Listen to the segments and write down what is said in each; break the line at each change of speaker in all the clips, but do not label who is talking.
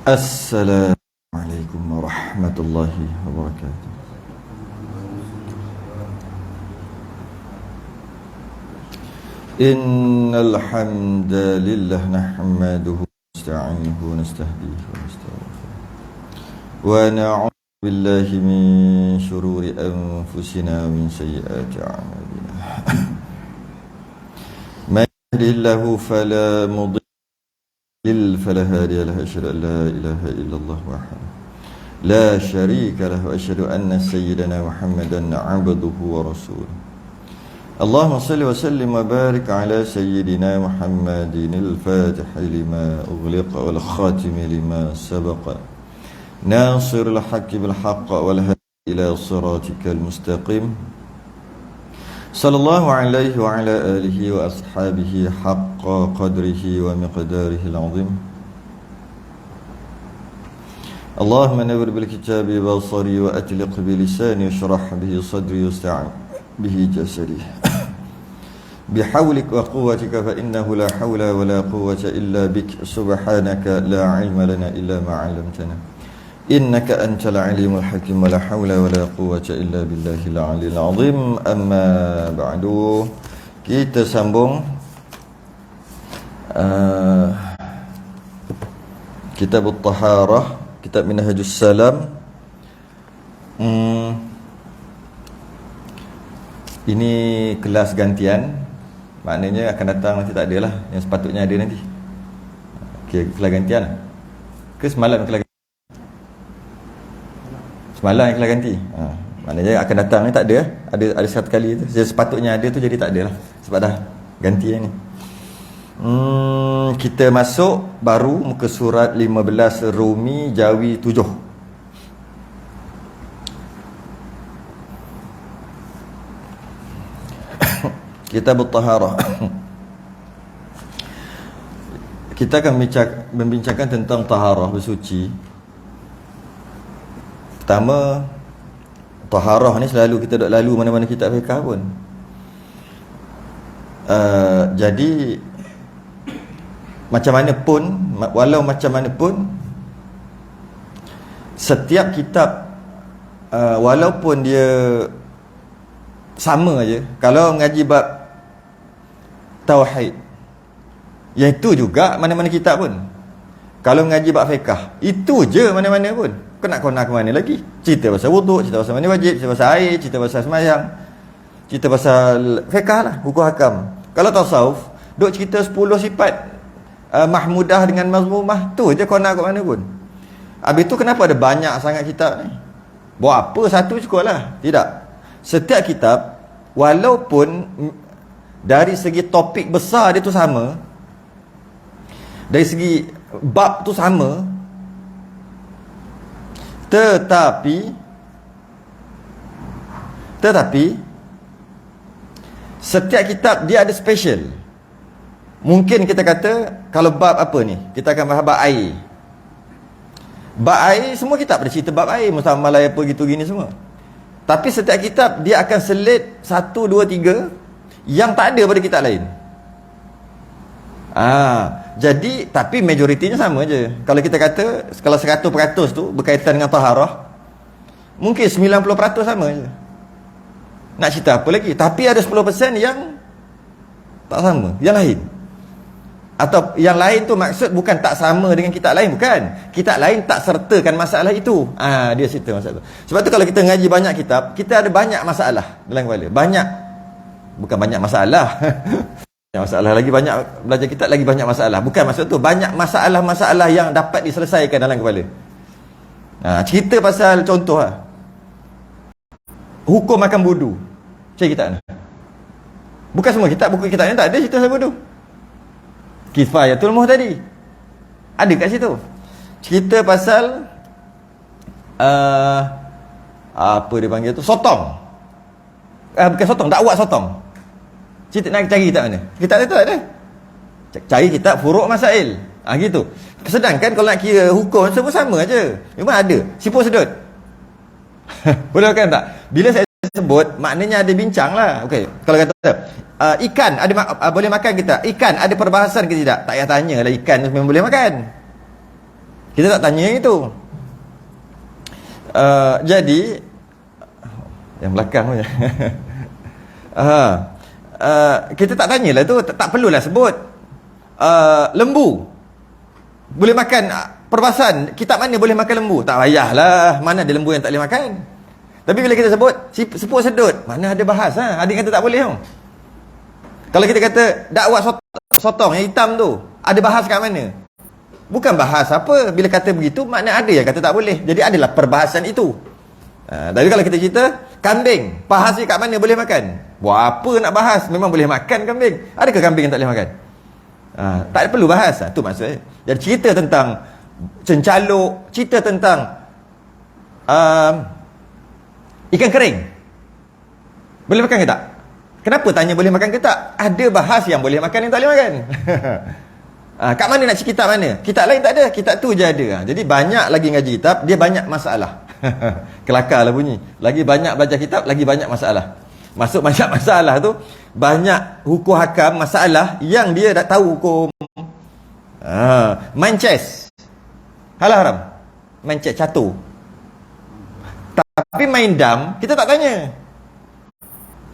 Assalamualaikum warahmatullahi wabarakatuh. Innal hamdalillah nahmaduhu wa nasta'inuhu wa nastahdihi wa nastaghfiruh. Wa na'udzu billahi min shururi anfusina wa min sayyiati a'malina. Man yahdihillahu fala mudilla فلا هادي له أشهد أن لا إله إلا الله وحده لا شريك له وأشهد أن سيدنا محمدا عبده ورسوله اللهم صل وسلم وبارك على سيدنا محمد الفاتح لما أغلق والخاتم لما سبق ناصر الحق بالحق والهادي إلى صراطك المستقيم صلى الله عليه وعلى آله وأصحابه حق قدره ومقداره العظيم اللهم نور بالكتاب بصري وأتلق بلساني واشرح به صدري واستعن به جسدي بحولك وقوتك فإنه لا حول ولا قوة إلا بك سبحانك لا علم لنا إلا ما علمتنا إنك أنت العليم الحكيم ولا حول ولا قوة إلا بالله العلي العظيم أما بعد. Kita sambung Kitab At-Taharah, Kitab Minhajus Salam. Ini kelas gantian, maknanya akan datang nanti tak ada lah, yang sepatutnya ada nanti. Okay, kelas gantian ke semalam kelas semalam yang kelas ganti. Maknanya akan datang ni tak ada. Ada satu kali tu. Jadi sepatutnya ada tu jadi tak ada lah. Sebab dah ganti yang ni. Kita masuk baru muka surat 15 Rumi Jawi 7. Kitab At-Taharah. Kita akan membincangkan tentang taharah, bersuci. Pertama, taharah ni selalu kita duk lalu mana-mana kitab fiqh pun. Jadi macam mana pun, walau macam mana pun, setiap kitab walaupun dia sama aja, kalau mengaji bab tauhid, yang itu juga mana-mana kitab pun. Kalau mengaji bab fiqh, itu je mana-mana pun. Kau nak ke mana lagi? Cerita pasal wuduk, cerita pasal mandi wajib, cerita pasal air, cerita pasal sembahyang, cerita pasal fiqh lah, hukum hakam. Kalau tasawuf, duk cerita 10 sifat mahmudah dengan mazmumah, tu je kau nak ke mana pun. Habis tu kenapa ada banyak sangat kitab ni? Buat apa satu cukup lah? Tidak. Setiap kitab, walaupun dari segi topik besar dia tu sama, dari segi bab tu sama, tetapi setiap kitab dia ada special. Mungkin kita kata, kalau bab apa ni, kita akan bahas bab air. Bab air, semua kitab ada cerita bab air, mustamalai apa gitu gini semua. Tapi setiap kitab dia akan selit 1, 2, 3 yang tak ada pada kitab lain. Jadi tapi majoritinya sama je. Kalau kita kata, kalau 100% tu berkaitan dengan taharah, mungkin 90% sama je. Nak cerita apa lagi? Tapi ada 10% yang tak sama, yang lain. Atau yang lain tu maksud bukan tak sama dengan kitab lain, bukan. Kitab lain tak sertakan masalah itu. Dia cerita masalah tu. Sebab tu kalau kita ngaji banyak kitab, kita ada banyak masalah dalam kepala. Bukan banyak masalah. Masalah lagi banyak, belajar kitab lagi banyak masalah. Bukan maksud tu, banyak masalah-masalah yang dapat diselesaikan dalam kepala. Cerita pasal contoh lah, hukum makan wudu. Cari kitab ni. Bukan semua kitab, buku kitab ni tak ada cerita pasal wudu. Kifayatul Muhtadi ada kat situ. Cerita pasal apa dia panggil tu, sotong. Bukan sotong, dakwah sotong. Cerita nak cari kitab mana? Kitab tu tak ada. Cari kitab Furu' Masail. Gitu. Sedangkan kalau nak kira hukum semua sama aja. Memang ada siput sedut. Boleh kan tak? Bila saya sebut, maknanya ada bincang lah. Okey, kalau kata ikan ada boleh makan kita? Ikan ada perbahasan ke tidak? Tak payah tanya lah, ikan memang boleh makan. Kita tak tanya yang itu. Jadi yang belakang punya. Kita tak tanyalah tu, tak perlulah sebut. Lembu boleh makan, perbahasan kitab mana boleh makan lembu? Tak payahlah, mana ada lembu yang tak boleh makan. Tapi bila kita sebut sepuk sedut, mana ada bahas ada yang kata tak boleh tau. Kalau kita kata dakwah sotong yang hitam tu, ada bahas kat mana? Bukan bahas apa. Bila kata begitu, makna ada yang kata tak boleh. Jadi adalah perbahasan itu. Tapi kalau kita cerita kambing, bahas kat mana boleh makan? Buat apa nak bahas? Memang boleh makan kambing. Adakah kambing yang tak boleh makan? Tak perlu bahas. Tu maksudnya. Jadi cerita tentang cencaluk, cerita tentang ikan kering, boleh makan ke tak? Kenapa tanya boleh makan ke tak? Ada bahas yang boleh makan, yang tak boleh makan. Kat mana nak cari kitab mana? Kitab lain tak ada, kitab tu je ada. Jadi banyak lagi ngaji kitab, dia banyak masalah. Kelakar lah bunyi. Lagi banyak belajar kitab, lagi banyak masalah. Masuk banyak masalah tu, banyak hukum hakam masalah yang dia dah tahu hukum. Main chess halal haram? Main chess catur. Tapi main dam kita tak tanya.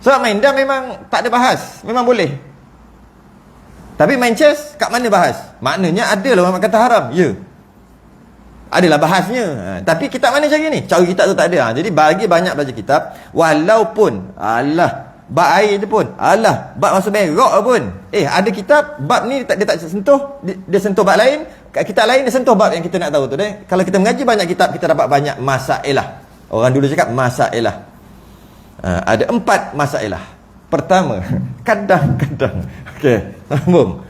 Sebab main dam memang tak ada bahas, memang boleh. Tapi main chess kat mana bahas? Maknanya ada lah orang kata haram. Ya, adalah bahasnya. Tapi kitab mana cari ni? Cari kitab tu tak ada. Jadi bagi banyak belajar kitab, walaupun bab air tu pun, bab masuk berak pun, ada kitab bab ni dia tak sentuh, dia sentuh bab lain, kat kitab lain dia sentuh bab yang kita nak tahu tu. Kalau kita mengaji banyak kitab, kita dapat banyak masailah. Orang dulu cakap masailah. Ada 4 masailah. Pertama, kadang-kadang. Okey, sambung.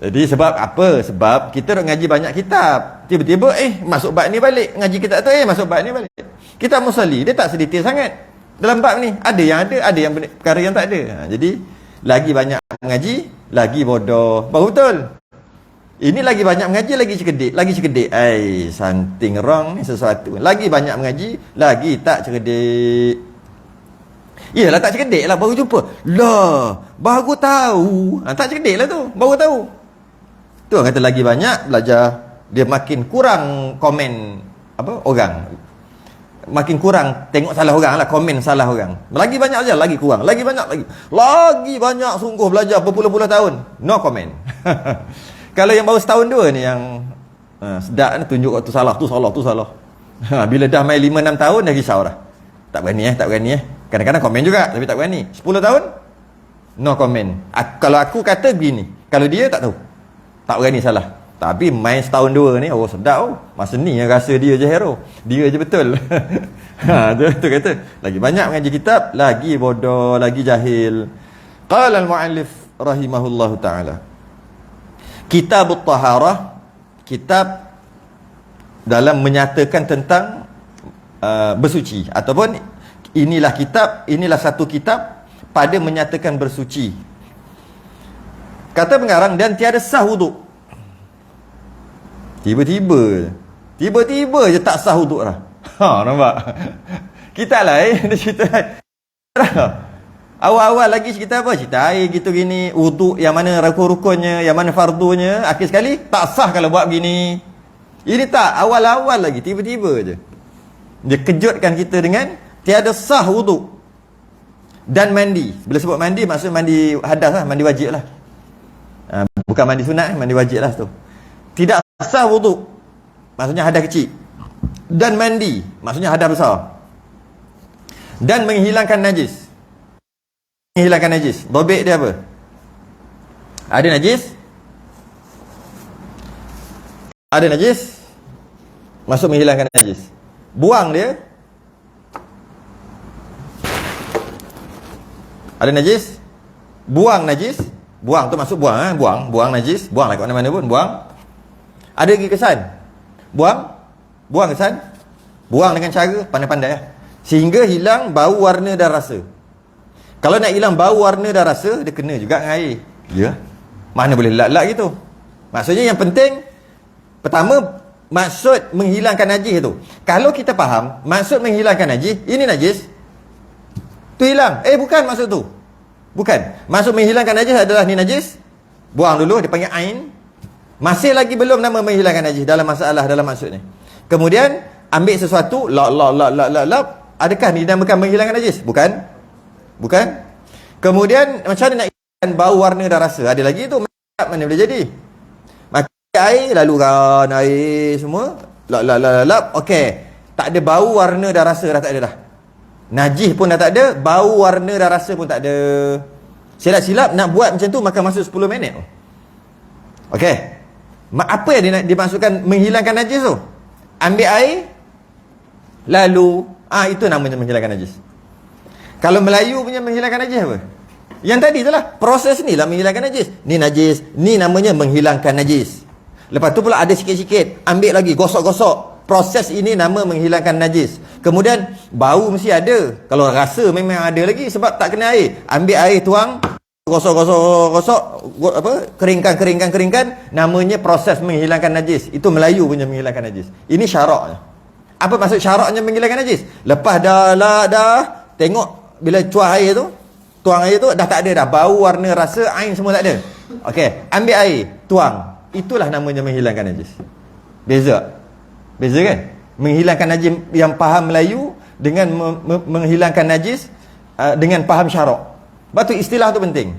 Jadi sebab apa? Sebab kita nak ngaji banyak kitab. Tiba-tiba masuk bab ni balik. Ngaji kitab tu masuk bab ni balik. Kitab Musalli dia tak sedetail sangat. Dalam bab ni ada yang perkara yang tak ada. Jadi lagi banyak mengaji, lagi bodoh. Baru betul. Ini lagi banyak mengaji, lagi cerdik. Something wrong ni, sesuatu. Lagi banyak mengaji, lagi tak cerdik. Iyalah tak cerdik lah, baru jumpa. Lah, baru tahu. Tak cerdik lah tu, baru tahu. Tu orang kata lagi banyak belajar, dia makin kurang komen orang. Makin kurang tengok salah orang lah, komen salah orang. Lagi banyak belajar, lagi kurang. Lagi banyak sungguh belajar berpuluh-puluh tahun, no comment. Kalau yang baru setahun 2 ni yang sedap ni, tunjuk tu salah. Bila dah main 5-6 tahun dah risau dah. Tak berani. Kadang-kadang komen juga tapi tak berani. 10 tahun no comment. Kalau aku kata begini, kalau dia tak tahu, tak berani salah. Tapi main setahun 2 ni, sedap. Masa ni yang rasa dia je hero, dia je betul. Tu kata lagi banyak mengaji kitab, lagi bodoh, lagi jahil. Qala al-muallif rahimahullahu taala, Kitabut Taharah, kitab dalam menyatakan tentang bersuci, ataupun inilah satu kitab pada menyatakan bersuci. Kata pengarang, dan tiada sah wuduk. Tiba-tiba je tak sah wuduk dah. Nampak? Kita lain, dia cerita lain. Awal-awal lagi cerita apa? Cerita air gitu gini, wuduk yang mana rukun-rukunnya, yang mana fardunya. Akhir sekali tak sah kalau buat begini. Ini tak, awal-awal lagi, tiba-tiba je dia kejutkan kita dengan tiada sah wuduk dan mandi. Bila sebut mandi, maksud mandi hadas lah, mandi wajib lah. Bukan mandi sunat, mandi wajib lah tu. Tidak sah wuduk, maksudnya hadas kecil. Dan mandi, maksudnya hadas besar. Dan menghilangkan najis. Dobek dia apa? Ada najis, masuk menghilangkan najis. Buang dia. Ada najis, buang najis. Buang tu maksud buang, buang najis. Buang lah kat mana-mana pun, buang. Ada lagi kesan, buang kesan. Buang dengan cara pandai-pandai sehingga hilang bau, warna dan rasa. Kalau nak hilang bau, warna dan rasa, dia kena juga dengan air. Ya, mana boleh lak-lak gitu. Maksudnya yang penting, pertama, maksud menghilangkan najis tu. Kalau kita faham maksud menghilangkan najis, ini najis tu hilang. Bukan maksud tu. Bukan. Maksud menghilangkan najis adalah ni najis. Buang dulu, dia panggil ain. Masih lagi belum nama menghilangkan najis dalam masalah, dalam maksudnya. Kemudian ambil sesuatu, adakah ni dinamakan menghilangkan najis? Bukan. Bukan. Kemudian macam mana nak hilangkan bau, warna dan rasa? Ada lagi tu, mana boleh jadi? Maki air, lalukan air semua, okey. Tak ada bau, warna dan rasa dah tak ada dah. Najis pun dah tak ada, bau, warna dan rasa pun tak ada. Silap-silap nak buat macam tu maka masuk 10 minit. Okey. Apa yang dimaksudkan menghilangkan najis tu? Ambil air, lalu itu namanya menghilangkan najis. Kalau Melayu punya menghilangkan najis apa? Yang tadi tu lah, proses ni lah menghilangkan najis. Ni najis, ni namanya menghilangkan najis. Lepas tu pula ada sikit-sikit, ambil lagi, gosok-gosok. Proses ini nama menghilangkan najis. Kemudian bau mesti ada. Kalau rasa memang ada lagi sebab tak kena air. Ambil air, tuang, gosok, keringkan, namanya proses menghilangkan najis. Itu Melayu punya menghilangkan najis. Ini syaraknya. Apa maksud syaraknya menghilangkan najis? Lepas dah tengok bila tuang air tu dah tak ada dah bau, warna, rasa, ain semua tak ada. Okey, ambil air, tuang. Itulah namanya menghilangkan najis. Beza kan? Menghilangkan najis yang faham Melayu dengan menghilangkan najis dengan faham syarak. Sebab tu istilah tu penting.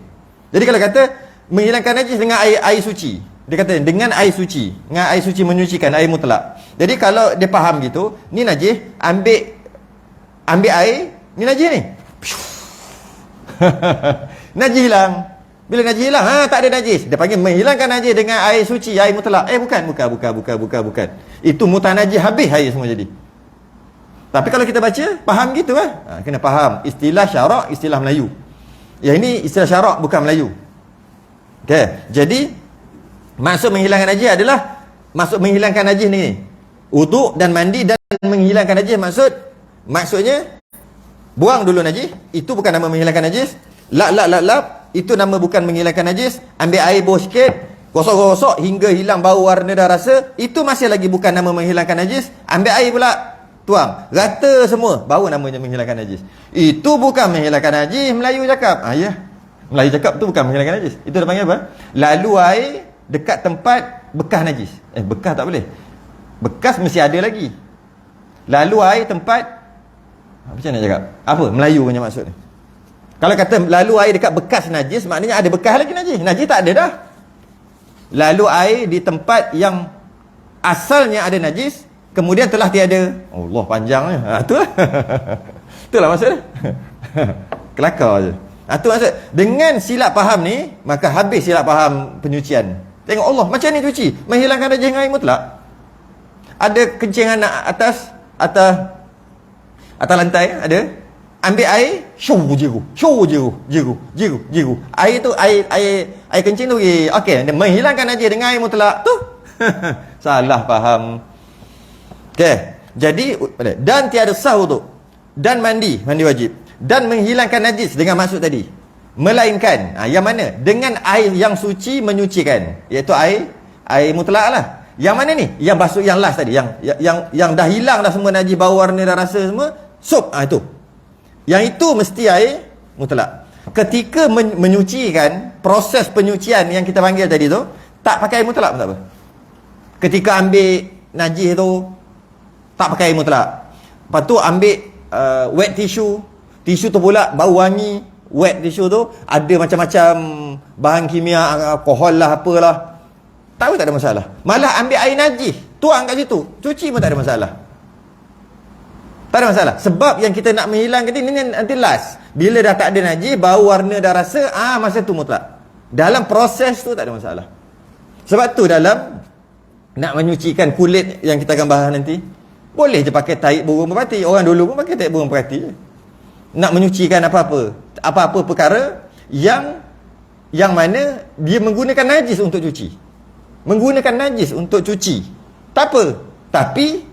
Jadi kalau kata menghilangkan najis dengan air suci, dia kata dengan air suci, dengan air suci menyucikan, air mutlak. Jadi kalau dia faham gitu, ni najis, ambil air, ni najis ni. Najis hilang. Bila najis hilang, tak ada najis. Dia panggil menghilangkan najis dengan air suci, air mutlak. Bukan. Itu mutanajis, habis air semua jadi. Tapi kalau kita baca, faham gitu kan? Kena faham istilah syarak, istilah Melayu. Yang ini istilah syarak, bukan Melayu. Okey, jadi maksud menghilangkan najis adalah maksud menghilangkan najis ni. Wuduk dan mandi dan menghilangkan najis maksudnya buang dulu najis, itu bukan nama menghilangkan najis. Lap, itu nama bukan menghilangkan najis. Ambil air bawah sikit, gosok-gosok hingga hilang bau, warna dan rasa, itu masih lagi bukan nama menghilangkan najis. Ambil air pula, tuang, rata semua, baru namanya menghilangkan najis. Itu bukan menghilangkan najis, Melayu cakap. Ya, Melayu cakap tu bukan menghilangkan najis. Itu dia panggil apa? Lalu air dekat tempat bekas najis. Bekas tak boleh. Bekas mesti ada lagi. Lalu air tempat, macam nak cakap? Apa Melayu punya maksud ni? Kalau kata lalu air dekat bekas najis, maknanya ada bekas lagi najis. Najis tak ada dah. Lalu air di tempat yang asalnya ada najis, kemudian telah tiada. Allah, panjangnya. Itulah. Itulah maksudnya. Kelakar je. Itu maksud. Dengan silap faham ni, maka habis silap faham penyucian. Tengok Allah, macam ni cuci. Menghilangkan najis dengan air mutlak. Ada kencingan atas lantai, ada. Ambil air, jiru. Air tu, air kencing tu okey, dia menghilangkan najis dengan air mutlak tu. Salah faham. Okey, jadi dan tiada sah wuduk dan mandi wajib dan menghilangkan najis dengan maksud tadi, melainkan yang mana? Dengan air yang suci menyucikan, iaitu air mutlak lah. Yang mana ni? Yang basuh yang last tadi, yang dah hilang dah semua najis, bau, warna dan rasa semua, itu. Yang itu mesti air mutlak. Ketika menyucikan, proses penyucian yang kita panggil tadi tu, tak pakai air mutlak pun tak apa. Ketika ambil najis tu, tak pakai air mutlak. Lepas tu ambil wet tissue tu pula bau wangi. Wet tissue tu ada macam-macam bahan kimia, alkohol lah, apalah, tak ada masalah. Malah ambil air najis, tuang kat situ, cuci pun tak ada masalah. Tak ada masalah. Sebab yang kita nak menghilangkan ni nanti last. Bila dah tak ada najis, bau, warna dan rasa, masa tu mutlak. Dalam proses tu tak ada masalah. Sebab tu dalam nak menyucikan kulit yang kita akan bahas nanti, boleh je pakai tahi burung merpati. Orang dulu pun pakai tahi burung merpati je. Nak menyucikan apa-apa perkara yang mana dia menggunakan najis untuk cuci. Menggunakan najis untuk cuci. Tak apa. Tapi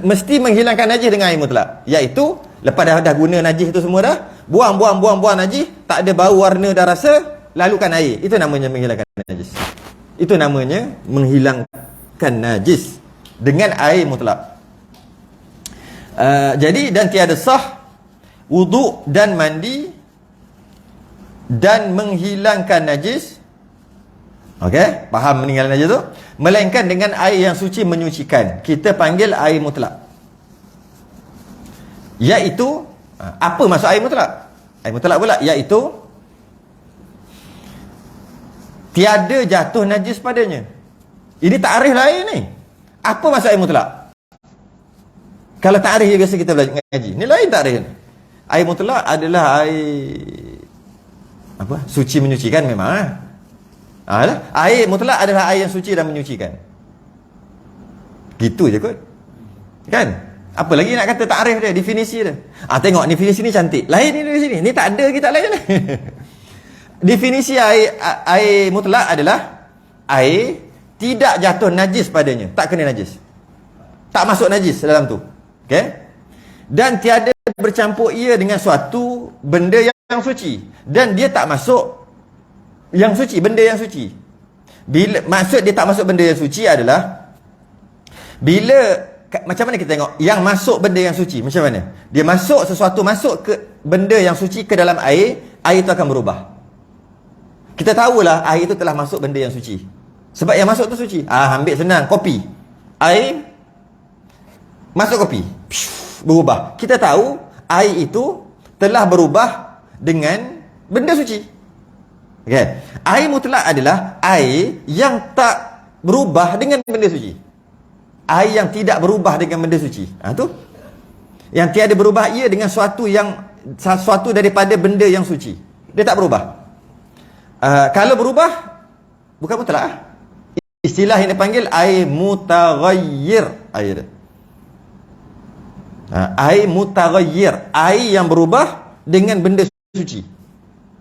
mesti menghilangkan najis dengan air mutlak. Iaitu lepas dah guna najis tu semua dah, buang najis, tak ada bau, warna dan rasa, lalukan air. Itu namanya menghilangkan najis. Itu namanya menghilangkan najis dengan air mutlak. Jadi dan tiada sah wuduk dan mandi dan menghilangkan najis Okey, faham meninggal najis tu? Melainkan dengan air yang suci menyucikan. Kita panggil air mutlak. Iaitu, apa maksud air mutlak? Air mutlak pula, iaitu tiada jatuh najis padanya. Ini takrif lah air ni. Apa maksud air mutlak? Kalau takrif je biasa kita belajar ngaji. Ni lain takrif. Air mutlak adalah air apa? Suci menyucikan memang. Air mutlak adalah air yang suci dan menyucikan. Gitu je kot. Kan? Apa lagi nak kata takrif dia, definisi dia. Tengok definisi ni cantik. Lain ni dari sini. Ni tak ada kita lain. Definisi air mutlak adalah air tidak jatuh najis padanya, tak kena najis. Tak masuk najis dalam tu. Okey? Dan tiada bercampur ia dengan suatu benda yang suci, dan dia tak masuk yang suci, benda yang suci. Bila maksud dia tak masuk benda yang suci adalah bila, macam mana kita tengok yang masuk benda yang suci, macam mana? Dia masuk sesuatu, masuk ke benda yang suci ke dalam air itu akan berubah. Kita tahulah air itu telah masuk benda yang suci. Sebab yang masuk tu suci. Ambil senang, kopi. Air masuk kopi, berubah. Kita tahu air itu telah berubah dengan benda suci. Okay. Air mutlak adalah air yang tak berubah dengan benda suci. Air yang tidak berubah dengan benda suci. Tu. Yang tiada berubah ia dengan suatu daripada benda yang suci. Dia tak berubah. Kalau berubah, bukan mutlak. Istilah yang dipanggil air mutaghayyir. Air mutaghayyir. Air yang berubah dengan benda suci.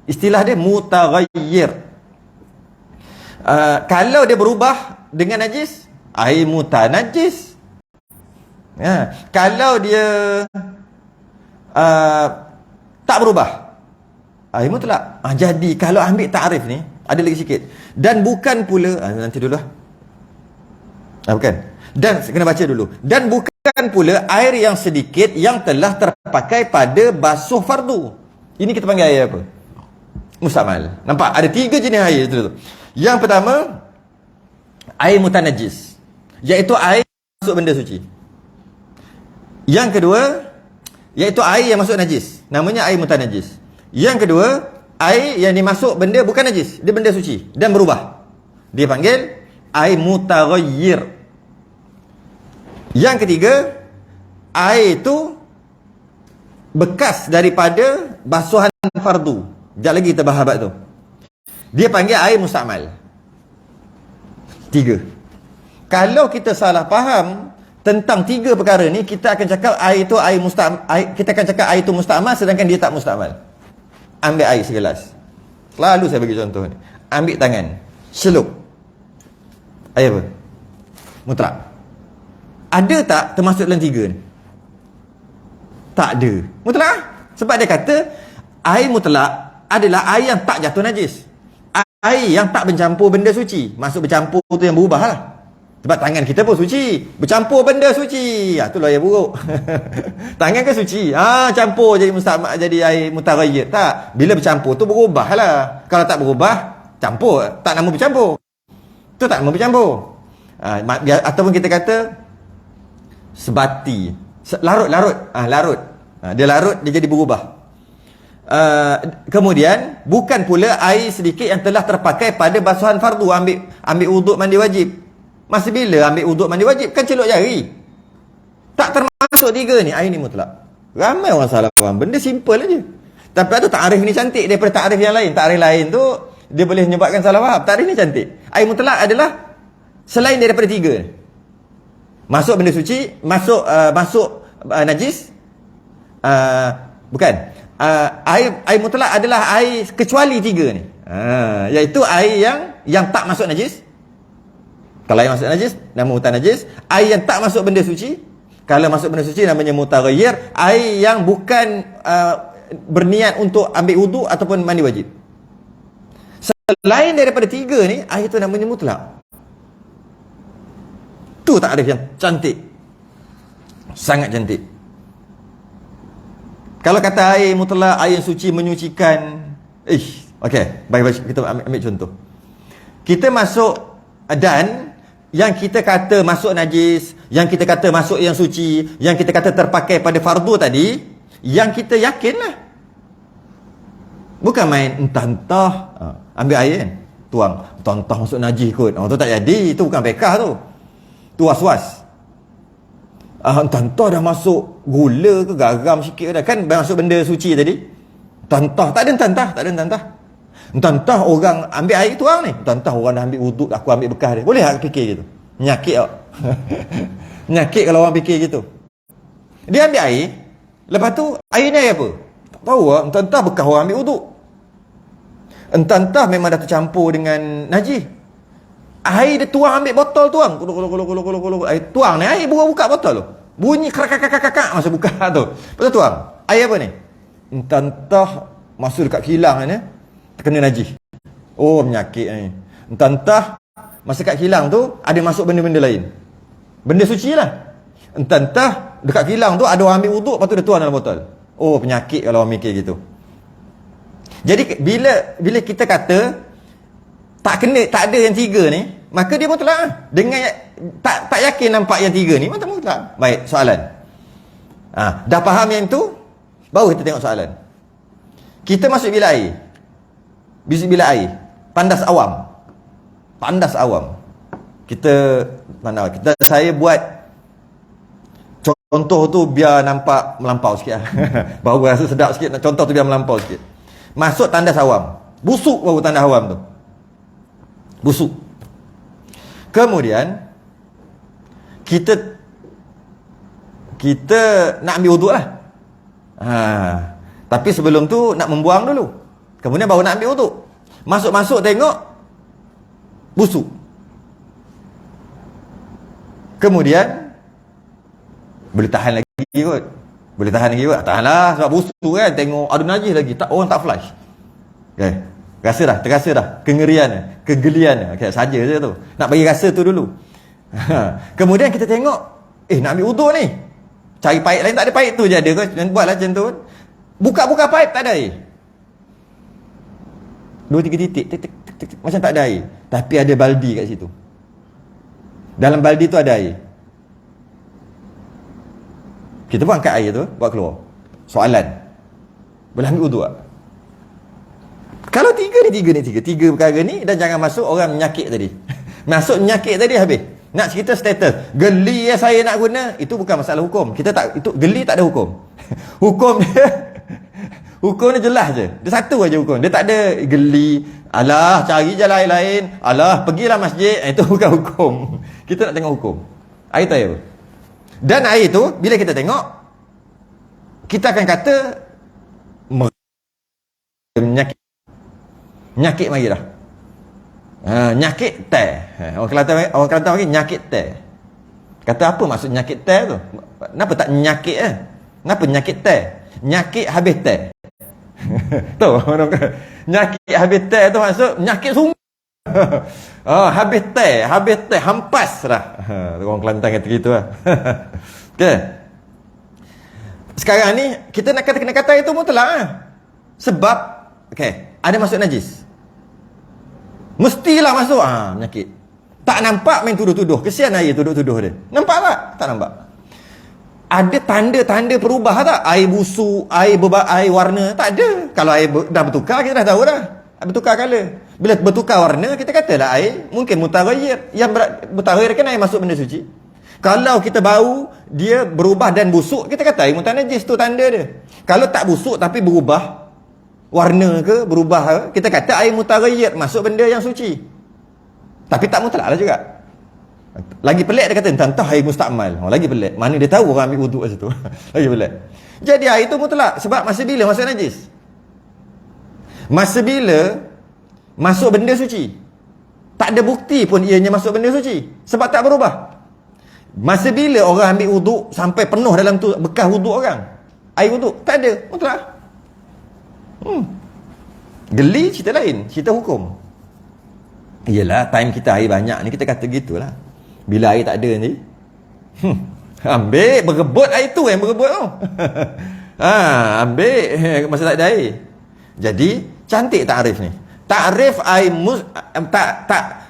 Istilah dia mutaghayyir. Kalau dia berubah dengan najis, air mutanajis. Kalau dia tak berubah, air mutlak. Jadi kalau ambil takrif ni, ada lagi sikit. Dan bukan pula, nanti dulu lah. Bukan. Dan kena baca dulu. Dan bukan pula air yang sedikit yang telah terpakai pada basuh fardu. Ini kita panggil air apa? Mustamal. Nampak? Ada 3 jenis air tu. Yang pertama, air mutanajis, iaitu air yang masuk benda suci. Yang kedua, iaitu air yang masuk najis, namanya air mutanajis. Yang kedua, air yang dimasuk benda bukan najis, dia benda suci dan berubah, dia panggil air mutaghayyir. Yang ketiga, air itu bekas daripada basuhan fardu. Sekejap lagi kita bahas bab tu. Dia panggil air mustamal. 3. Kalau kita salah faham tentang 3 perkara ni, kita akan cakap air itu air mustamal, kita akan cakap air itu mustamal sedangkan dia tak mustamal. Ambil air segelas. Selalu saya bagi contoh ni. Ambil tangan, celup. Air apa? Mutlak. Ada tak termasuk dalam 3 ni? Tak ada. Mutlak. Sebab dia kata air mutlak adalah air yang tak jatuh najis. Air yang tak bercampur benda suci. Maksud bercampur tu yang berubah lah. Sebab tangan kita pun suci, bercampur benda suci. Itulah yang buruk. Tangan kan suci, campur jadi mustamal, jadi air mutaghayyir. Tak, bila bercampur tu berubah lah. Kalau tak berubah, campur, tak nama bercampur. Tu tak nama bercampur. Ataupun kita kata sebati, larut. Dia larut, dia jadi berubah. Kemudian bukan pula air sedikit yang telah terpakai pada basuhan fardu. Ambil uduk mandi wajib. Masa bila ambil uduk mandi wajib? Kan celuk jari. Tak termasuk 3 ni. Air ni mutlak. Ramai orang salah faham. Benda simple aja. Tapi ada takrif ni cantik daripada takrif yang lain. Takrif lain tu dia boleh menyebabkan salah faham. Takrif ni cantik. Air mutlak adalah selain daripada 3. Masuk benda suci, masuk najis. Bukan. Air mutlak adalah air kecuali 3 ni. Iaitu air yang tak masuk najis. Kalau air masuk najis, nama mutanajis. Air yang tak masuk benda suci. Kalau masuk benda suci, namanya mutaghayyir. Air yang bukan berniat untuk ambil wudu ataupun mandi wajib. Selain daripada 3 ni, air itu namanya mutlak. Tu takrif yang cantik. Sangat cantik. Kalau kata air mutlak, air yang suci menyucikan. Okey, baik, kita ambil contoh. Kita masuk dan yang kita kata masuk najis, yang kita kata masuk yang suci, yang kita kata terpakai pada fardu tadi, yang kita yakinlah. Bukan main entah-entah ambil air kan, tuang, entah-entah masuk najis kot. Tu tak jadi, itu bukan fiqh tu. Tu was-was. Entah-entah dah masuk gula ke garam sikit dah. Kan masuk benda suci tadi. Entah-entah, tak ada entah-entah, tak ada entah-entah. Entah-entah orang ambil air tuang ni. Entah-entah orang dah ambil wuduk, aku ambil bekas dia. Boleh tak fikir gitu? Menyakit tak? Menyakit kalau orang fikir gitu. Dia ambil air, lepas tu air ni air apa? Tak tahu lah. Entah-entah bekas orang ambil wuduk. Entah-entah memang dah tercampur dengan najis. Air dia tuang, ambil botol tuang. Kuluk. Air tuang ni, air buka botol tu. Bunyi krak masa buka tu. Lepas tu tuang. Air apa ni? Entah-entah masuk dekat kilang ni, terkena najis. Oh, penyakit ni. Entah-entah masa kat kilang tu ada masuk benda-benda lain. Benda suci lah. Entah-entah dekat kilang tu ada orang ambil wuduk, lepas tu dia tuang dalam botol. Oh, penyakit kalau orang mikir gitu. Jadi bila kita kata tak ada yang tiga ni, maka dia mutlak lah. Dengan tak yakin nampak yang tiga ni, mutlak. Baik, soalan. Dah faham yang tu, baru kita tengok soalan. Kita masuk bilik air. Bilik air. Pandas awam. Saya buat contoh tu biar nampak melampau sikit lah. Baru rasa sedap sikit. Contoh tu biar melampau sikit. Masuk tandas awam. Busuk baru tandas awam tu. Busuk. Kemudian kita nak ambil wuduk lah. Tapi sebelum tu nak membuang dulu. Kemudian baru nak ambil wuduk. Masuk tengok busuk. Kemudian boleh tahan lagi kot. Tahan lah sebab busuk kan. Tengok ada najis lagi. Orang tak flush. Okay. Terasa dah kengerian, kegelian. Okay, saja je tu. Nak bagi rasa tu dulu. Kemudian kita tengok, nak ambil wuduk ni. Cari paip lain, tak ada paip tu je ada kot. Buatlah macam tu. Buka paip, tak ada air. 2-3 titik, macam tak ada air. Tapi ada baldi kat situ. Dalam baldi tu ada air. Kita pun angkat air tu, buat keluar. Soalan. Boleh ambil wuduk tak? Kalau tiga perkara ni, dan jangan masuk orang menyakit tadi. Masuk menyakit tadi habis. Nak cerita status geli yang saya nak guna, itu bukan masalah hukum. Itu geli tak ada hukum. Hukum dia jelas je. Dia satu aja hukum. Dia tak ada geli, alah cari jalan lain, alah pergilah masjid. Itu bukan hukum. Kita nak tengok hukum. Air tu air. Dan air tu bila kita tengok, kita akan kata nyakit mari dah. Nyakit teh. Orang Kelantan panggil nyakit teh. Kata apa maksud nyakit teh tu? Kenapa tak nyakit Kenapa nyakit teh? Nyakit habis teh. Tu nyakit habis teh tu maksud nyakit sungguh. Habis teh hampas dah. Orang Kelantan kata gitu lah. Okey. Sekarang ni kita nak kena kata itu mutlak lah. Sebab ada masuk najis. Mestilah masuk. Menyakit. Tak nampak main tuduh-tuduh. Kesian air tuduh-tuduh dia. Nampak tak? Tak nampak. Ada tanda-tanda perubah tak? Air busuk, air warna. Tak ada. Kalau air dah bertukar, kita dah tahu dah. Bertukar colour. Bila bertukar warna, kita katalah air mungkin mutaghayyir. Yang mutaghayyir kan air masuk benda suci. Kalau kita bau, dia berubah dan busuk, kita kata air mutanajis, tu tanda dia. Kalau tak busuk tapi berubah warna ke, berubah ke, kita kata air mutaghayyir, masuk benda yang suci. Tapi tak mutlak lah juga. Lagi pelik dia kata entah air mustakmal. Lagi pelik. Mana dia tahu orang ambil wuduk kat situ. Lagi pelik. Jadi air itu mutlak. Sebab masa bila masuk najis? Masa bila masuk benda suci. Tak ada bukti pun ianya masuk benda suci. Sebab tak berubah. Masa bila orang ambil wuduk sampai penuh dalam tu bekas wuduk orang? Air wuduk? Tak ada. Mutlak. Geli cerita lain. Cerita hukum. Yelah, time kita air banyak ni, kita kata gitulah. Bila air tak ada ni, ambil, berebut air tu yang berebut tu. Ambil masa tak ada air. Jadi, cantik takrif ni. Ta'rif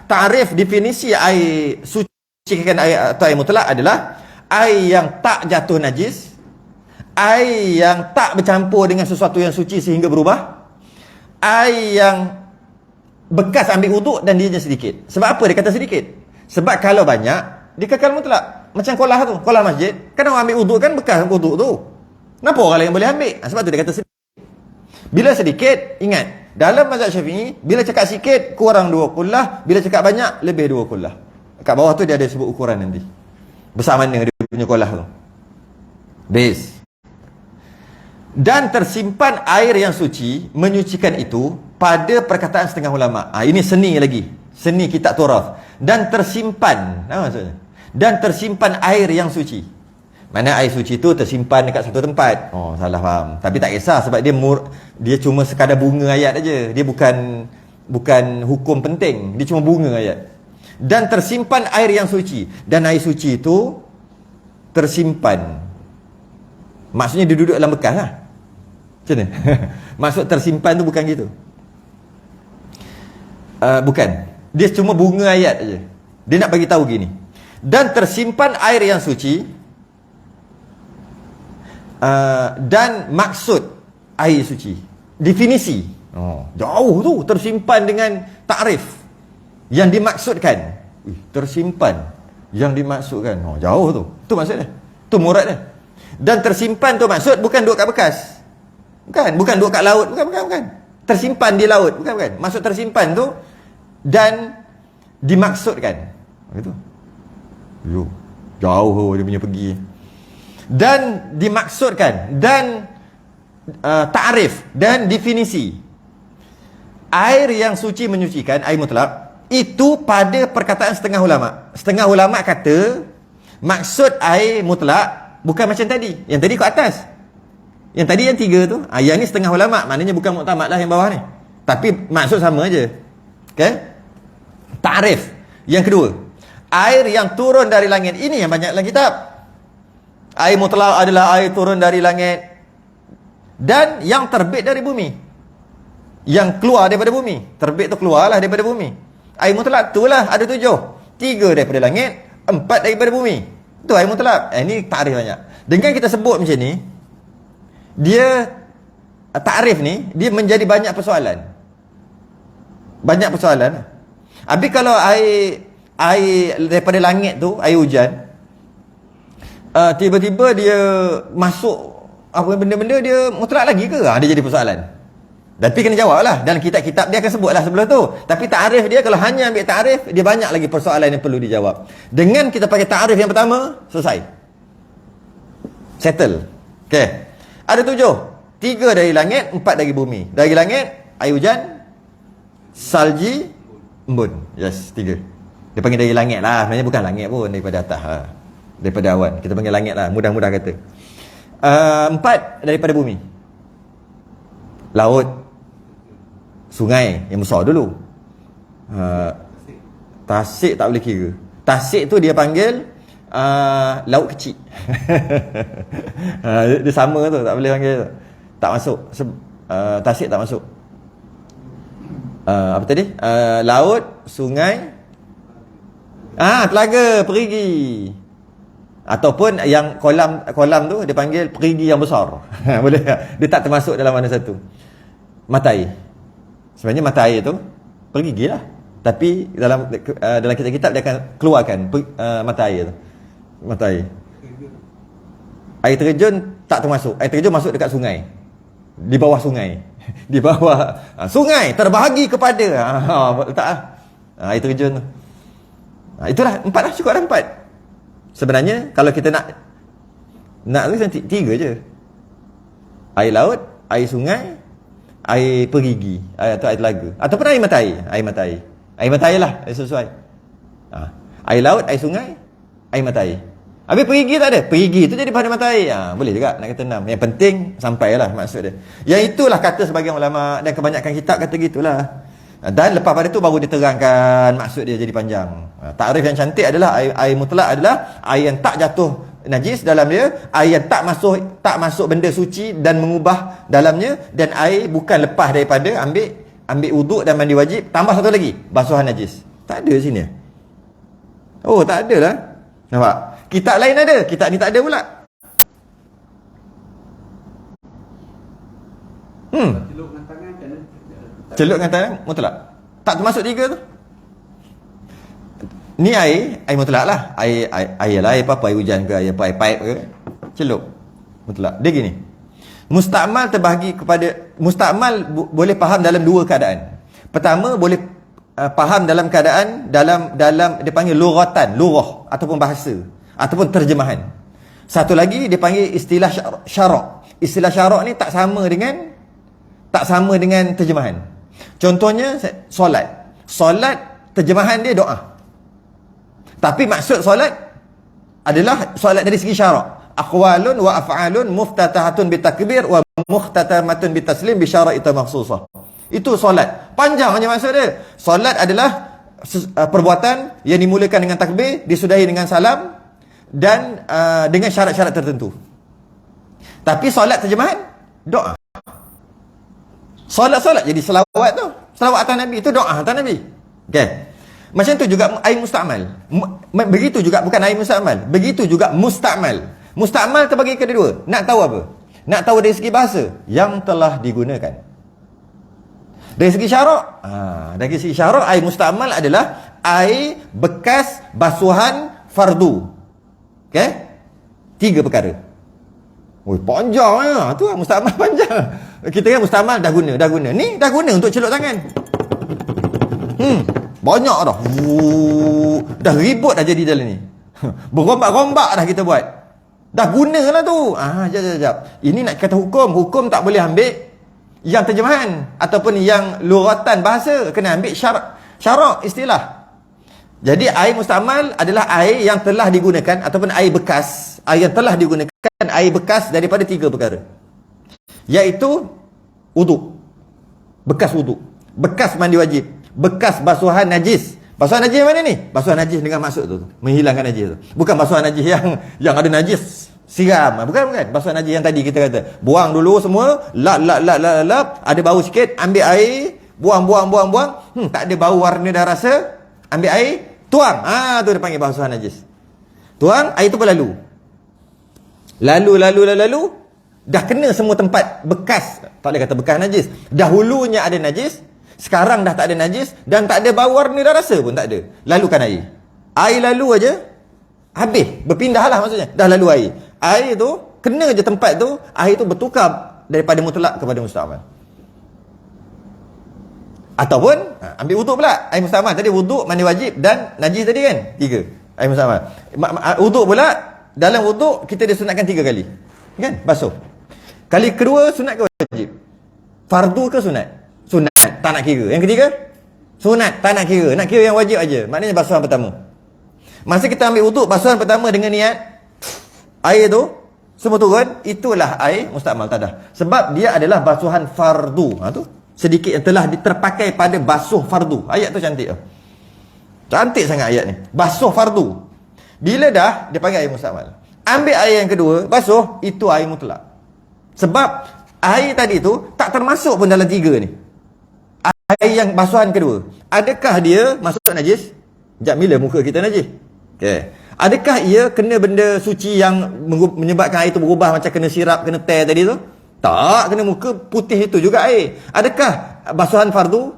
ta'rif definisi air suci air atau air mutlak adalah air yang tak jatuh najis, air yang tak bercampur dengan sesuatu yang suci sehingga berubah, air yang bekas ambil wuduk dan dia sedikit. Sebab apa dia kata sedikit? Sebab kalau banyak dia kekal mutlak. Macam kolah tu, kolah masjid, kan orang ambil wuduk kan bekas wuduk tu. Kenapa orang lain boleh ambil? Sebab tu dia kata sedikit. Bila sedikit, ingat, dalam mazhab Syafi'i, bila cakap sikit kurang 2 kullah, bila cakap banyak lebih 2 kullah. Kat bawah tu dia ada sebut ukuran nanti. Besar mana dia punya kullah tu. Base. Dan tersimpan air yang suci menyucikan itu pada perkataan setengah ulama. Ini seni lagi. Seni kitab turaf. Dan tersimpan. Apa maksudnya? Dan tersimpan air yang suci. Mana air suci tu tersimpan dekat satu tempat. Oh, salah faham. Tapi tak kisah sebab dia cuma sekadar bunga ayat aja. Dia bukan hukum penting. Dia cuma bunga ayat. Dan tersimpan air yang suci. Dan air suci itu tersimpan. Maksudnya dia duduk dalam bekas lah. Macam mana? Maksud tersimpan tu bukan gitu. Bukan. Dia cuma bunga ayat aja. Dia nak bagi tahu gini. Dan tersimpan air yang suci, dan maksud air suci, definisi, jauh tu, tersimpan dengan takrif yang dimaksudkan. Tersimpan yang dimaksudkan, jauh tu maksudnya, tu murad dia. Dan tersimpan tu maksud bukan duduk kat bekas, bukan duduk kat laut, bukan. Tersimpan di laut, bukan. Maksud tersimpan tu dan dimaksudkan, gitu. Jauh dia punya pergi. Dan dimaksudkan dan ta'rif dan definisi air yang suci menyucikan, air mutlak itu pada perkataan setengah ulama. Setengah ulama kata maksud air mutlak bukan macam tadi. Yang tadi kat atas. Yang tadi yang 3 tu, yang ni setengah ulama, maknanya bukan muktamad lah yang bawah ni. Tapi maksud sama aja. Okey? Ta'rif. Yang kedua, air yang turun dari langit. Ini yang banyak dalam kitab. Air mutlak adalah air turun dari langit dan yang terbit dari bumi, yang keluar daripada bumi. Terbit tu keluarlah daripada bumi. Air mutlak tu lah ada 7. 3 daripada langit, 4 daripada bumi. Itu air mutlak. Ini takrif banyak. Dengan kita sebut macam ni, dia takrif ni dia menjadi banyak persoalan. Banyak persoalan. Habis kalau air daripada langit tu, air hujan, tiba-tiba dia masuk apa benda-benda, dia mutlak lagi ke? Dia jadi persoalan. Tapi kena jawab lah. Dalam kitab-kitab dia akan sebut lah sebelah tu. Tapi ta'rif dia, kalau hanya ambil ta'rif, dia banyak lagi persoalan yang perlu dijawab. Dengan kita pakai ta'rif yang pertama, selesai. Settle. Okay. Ada 7. 3 dari langit, 4 dari bumi. Dari langit, air hujan, salji, embun. Yes, 3. Dia panggil dari langit lah. Sebenarnya bukan langit pun, daripada atas lah. Daripada awan. Kita panggil langit lah. Mudah-mudah kata. 4 daripada bumi. Laut. Sungai yang besar dulu. Tasik tak boleh kira. Tasik tu dia panggil laut kecil. Dia sama tu. Tak boleh panggil tu. Tak masuk. Tasik tak masuk. Apa tadi? Laut, sungai, telaga, perigi. Ataupun yang kolam tu dia panggil perigi yang besar. Boleh tak? Dia tak termasuk dalam mana satu. Mata air. Sebenarnya mata air tu perigi lah. Tapi dalam kitab-kitab dia akan keluarkan mata air tu. Mata air. Air terjun tak termasuk. Air terjun masuk dekat sungai. Di bawah sungai. Di bawah sungai terbahagi kepada letak lah. Air terjun tu. Itulah 4 lah, cukup dah 4. Sebenarnya kalau kita nak tu 3 je. Air laut, air sungai, air perigi, atau air telaga, ataupun air mata air. Air mata air. Air mata air lah sesuai. Air laut, air sungai, air mata air. Habis perigi tak ada. Perigi tu jadi pada mata air. Boleh juga nak kata 6. Yang penting sampailah maksud dia. Yang itulah kata sebagian ulama dan kebanyakan kitab kata gitulah. Dan lepas pada tu baru diterangkan maksud dia jadi panjang. Takrif yang cantik adalah air mutlak adalah air yang tak jatuh najis dalam dia, air yang tak masuk benda suci dan mengubah dalamnya, dan air bukan lepas daripada ambil ambil wuduk dan mandi wajib, tambah satu lagi, basuhan najis. Tak ada sini. Oh, tak ada lah. Nampak? Kitab lain ada, kitab ni tak ada pula.
Celup dengan tangan kan?
Celup dengan tangan mutlak. Tak termasuk 3 tu. Ni air mutlak lah. Air lah, air apa, air hujan ke, air apa, air pipe ke. Celup. Mutlak. Dia gini. Mustakmal terbahagi kepada, mustakmal boleh faham dalam 2 keadaan. Pertama, boleh faham dalam keadaan dalam dia panggil lughatan, lughah ataupun bahasa ataupun terjemahan. Satu lagi dia panggil istilah syarak. Istilah syarak ni tak sama dengan terjemahan. Contohnya solat. Solat terjemahan dia doa. Tapi maksud solat adalah solat dari segi syarak. Aqwalun wa af'alun muftatahatun bitakbir wa muhtatamatun bitaslim bi syara'ita makhsusah. Itu solat. Panjang aja maksud dia. Solat adalah perbuatan yang dimulakan dengan takbir, disudahi dengan salam dan dengan syarat-syarat tertentu. Tapi solat terjemahan doa. Solat jadi selawat tu. Selawat atas Nabi itu doa atas Nabi. Okey. Macam tu juga air mustakmal. Begitu juga bukan air mustakmal. Begitu juga mustakmal. Mustakmal terbagi ke dua. Nak tahu apa? Nak tahu dari segi bahasa yang telah digunakan. Dari segi syarak, dari segi syarak air mustakmal adalah air bekas basuhan fardu. Okey? 3 perkara. Oi, panjang ah. Tu mustakmal panjang. Kita kan mustakmal dah guna. Ni dah guna untuk celup tangan. Banyak dah. Dah ribut dah jadi dalam ni. Berombak-rombak dah kita buat. Dah gunalah tu. Jap. Ini nak kata hukum. Hukum tak boleh ambil yang terjemahan ataupun yang lughatan bahasa. Kena ambil syarak istilah. Jadi air mustakmal adalah air yang telah digunakan ataupun air bekas. Air yang telah digunakan, air bekas daripada 3 perkara. Iaitu wuduk. Bekas wuduk. Bekas mandi wajib. Bekas basuhan najis. Basuhan najis mana ni? Basuhan najis dengan maksud tu. Menghilangkan najis tu. Bukan basuhan najis yang ada najis siram. Bukan. Basuhan najis yang tadi kita kata. Buang dulu semua. Lap. Ada bau sikit. Ambil air. Buang. Tak ada bau, warna dah rasa. Ambil air. Tuang. Tu dia panggil basuhan najis. Tuang. Air tu pun lalu. Lalu. Dah kena semua tempat bekas. Tak boleh kata bekas najis. Dahulunya ada najis. Sekarang dah tak ada najis. Dan tak ada bau, warna dah rasa pun tak ada. Lalukan air. Air lalu aja. Habis. Berpindah lah maksudnya. Dah lalu air. Air tu, kena je tempat tu. Air tu bertukar daripada mutlak kepada mustakmal. Ataupun ambil wuduk pula. Air mustakmal. Tadi wuduk, mandi wajib dan najis tadi kan? 3. Air mustakmal. Wuduk pula. Dalam wuduk kita disunatkan 3 kali. Kan? Basuh. Kali kedua sunat ke wajib? Fardu ke sunat? Sunat. Tak nak kira. Yang ketiga? Sunat. Tak nak kira. Nak kira yang wajib aja. Maknanya basuhan pertama. Masa kita ambil wuduk, basuhan pertama dengan niat air tu semua turun, itulah air mustakmal tadah. Sebab dia adalah basuhan fardu. Tu sedikit yang telah terpakai pada basuh fardu. Ayat tu cantik tu. Cantik sangat ayat ni. Basuh fardu. Bila dah dia panggil air mustakmal. Ambil air yang kedua, basuh, itu air mutlak. Sebab air tadi tu tak termasuk pun dalam 3 ni. Air yang basuhan kedua. Adakah dia masuk najis? Sekejap, bila muka kita najis? Okay. Adakah ia kena benda suci yang menyebabkan air tu berubah macam kena sirap, kena teh tadi tu? Tak, kena muka putih itu juga air. Adakah basuhan fardu?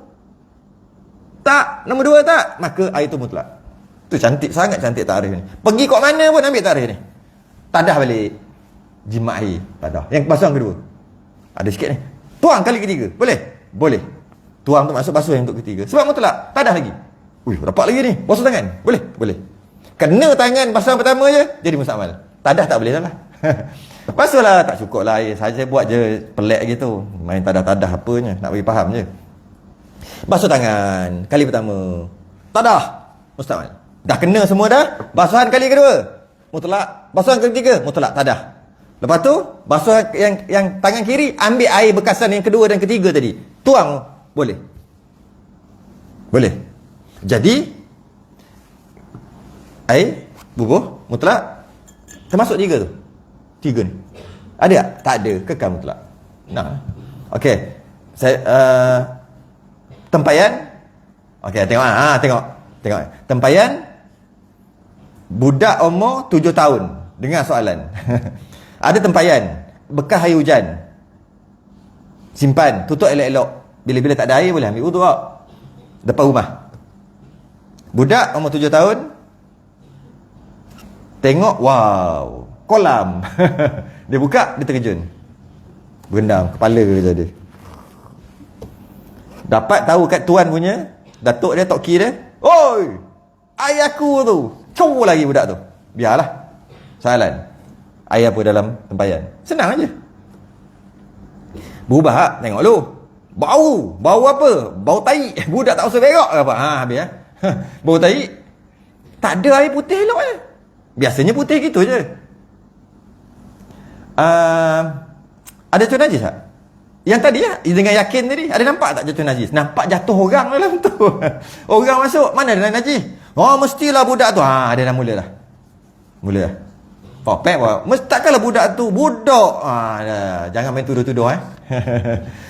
Tak. Nombor 2 tak. Maka air tu mutlak. Tu cantik, sangat cantik tarikh ni. Pergi kat mana pun ambil tarikh ni. Tadah balik. Jimat air. Tadah. Yang basuhan kedua. Ada sikit ni. Tuang kali ketiga. Boleh? Boleh. Tuang tu masuk basuh yang untuk ketiga. Sebab mutlak. Tadah lagi. Rapat lagi ni. Basuh tangan. Boleh? Boleh. Kena tangan basuhan pertama je, jadi mustakmal. Tadah tak boleh dah lah. Basuhlah. Tak cukup lah air. Saja buat je pelik gitu. Main tadah-tadah apanya. Nak bagi faham je. Basuh tangan. Kali pertama. Tadah. Mustakmal. Dah kena semua dah. Basuhan kali kedua. Mutlak. Basuhan ketiga. Mutlak. Tadah. Lepas tu, basuhan yang tangan kiri, ambil air bekasan yang kedua dan ketiga tadi. Tuang. Boleh. Boleh. Jadi, air, bubuh, mutlak. Termasuk 3 tu. 3 ni. Ada tak? Tak ada. Kekal mutlak. Nah. Okey. Saya, Tempayan. Okey, tengok tengok. Tengok. Tempayan budak umur 7 tahun. Dengar soalan. Ada tempayan bekas air hujan. Simpan, tutup elok-elok. Bila-bila tak ada air boleh ambil wuduk depan rumah. Budak umur 7 tahun tengok, wow, kolam. Dia buka, dia terjun. Berendam, kepala kerja dia. Dapat tahu kat tuan punya, datuk dia, tok key dia, oi, air aku tu. Cowok lagi budak tu. Biarlah. Soalan. Air apa dalam tempayan? Senang aja. Berubah tak? Tengok dulu. Bau. Bau apa? Bau tai. Budak tak usah berak ke apa? Habis bau tai. Tak ada air putih elok je. Biasanya putih gitu je. Ada jatuh najis tak? Yang tadi dengan yakin tadi, ada nampak tak jatuh najis? Nampak jatuh orang dalam tu. Orang masuk, mana ada najis? Oh, mestilah budak tu. Dia dah mula dah. Mula dah. Popek apa? Takkanlah budak tu budak. Jangan main tuduh-tuduh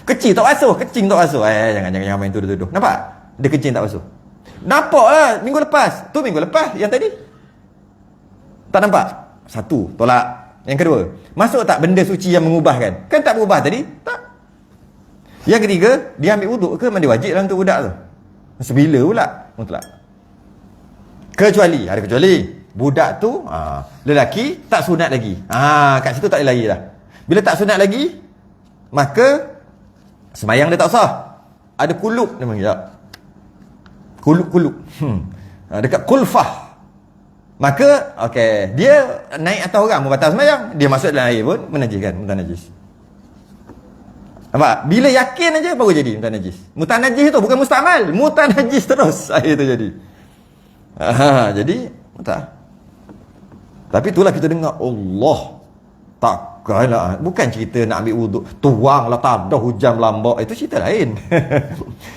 Kecil tak basuh, kecing tak basuh. Jangan main tuduh-tuduh. Nampak? Dia kecing tak basuh. Nampaklah minggu lepas. Tu minggu lepas yang tadi. Tak nampak? Satu, tolak. Yang kedua, masuk tak benda suci yang mengubahkan? Kan tak berubah tadi? Tak. Yang ketiga, dia ambil wuduk ke memang dia wajib dalam tu budak tu? Sebila pula? Mutlak. Kecuali, ada kecuali. Budak tu, lelaki tak sunat lagi. Kat situ tak ada lagi dah. Bila tak sunat lagi, maka sembayang dia tak sah. Ada kulub dia panggil. Kulub. Dekat kulfah. Maka, okey, dia naik atas orang membatal sembayang. Dia masuk dalam air pun menajiskan, mutanajis. Nampak? Bila yakin aja baru jadi mutanajis. Mutanajis tu bukan mustamal, mutanajis terus air tu jadi. Jadi tak. Tapi itulah kita dengar Allah takkanlah, bukan cerita nak ambil wuduk tuanglah tak ada hujan melambak, itu cerita lain.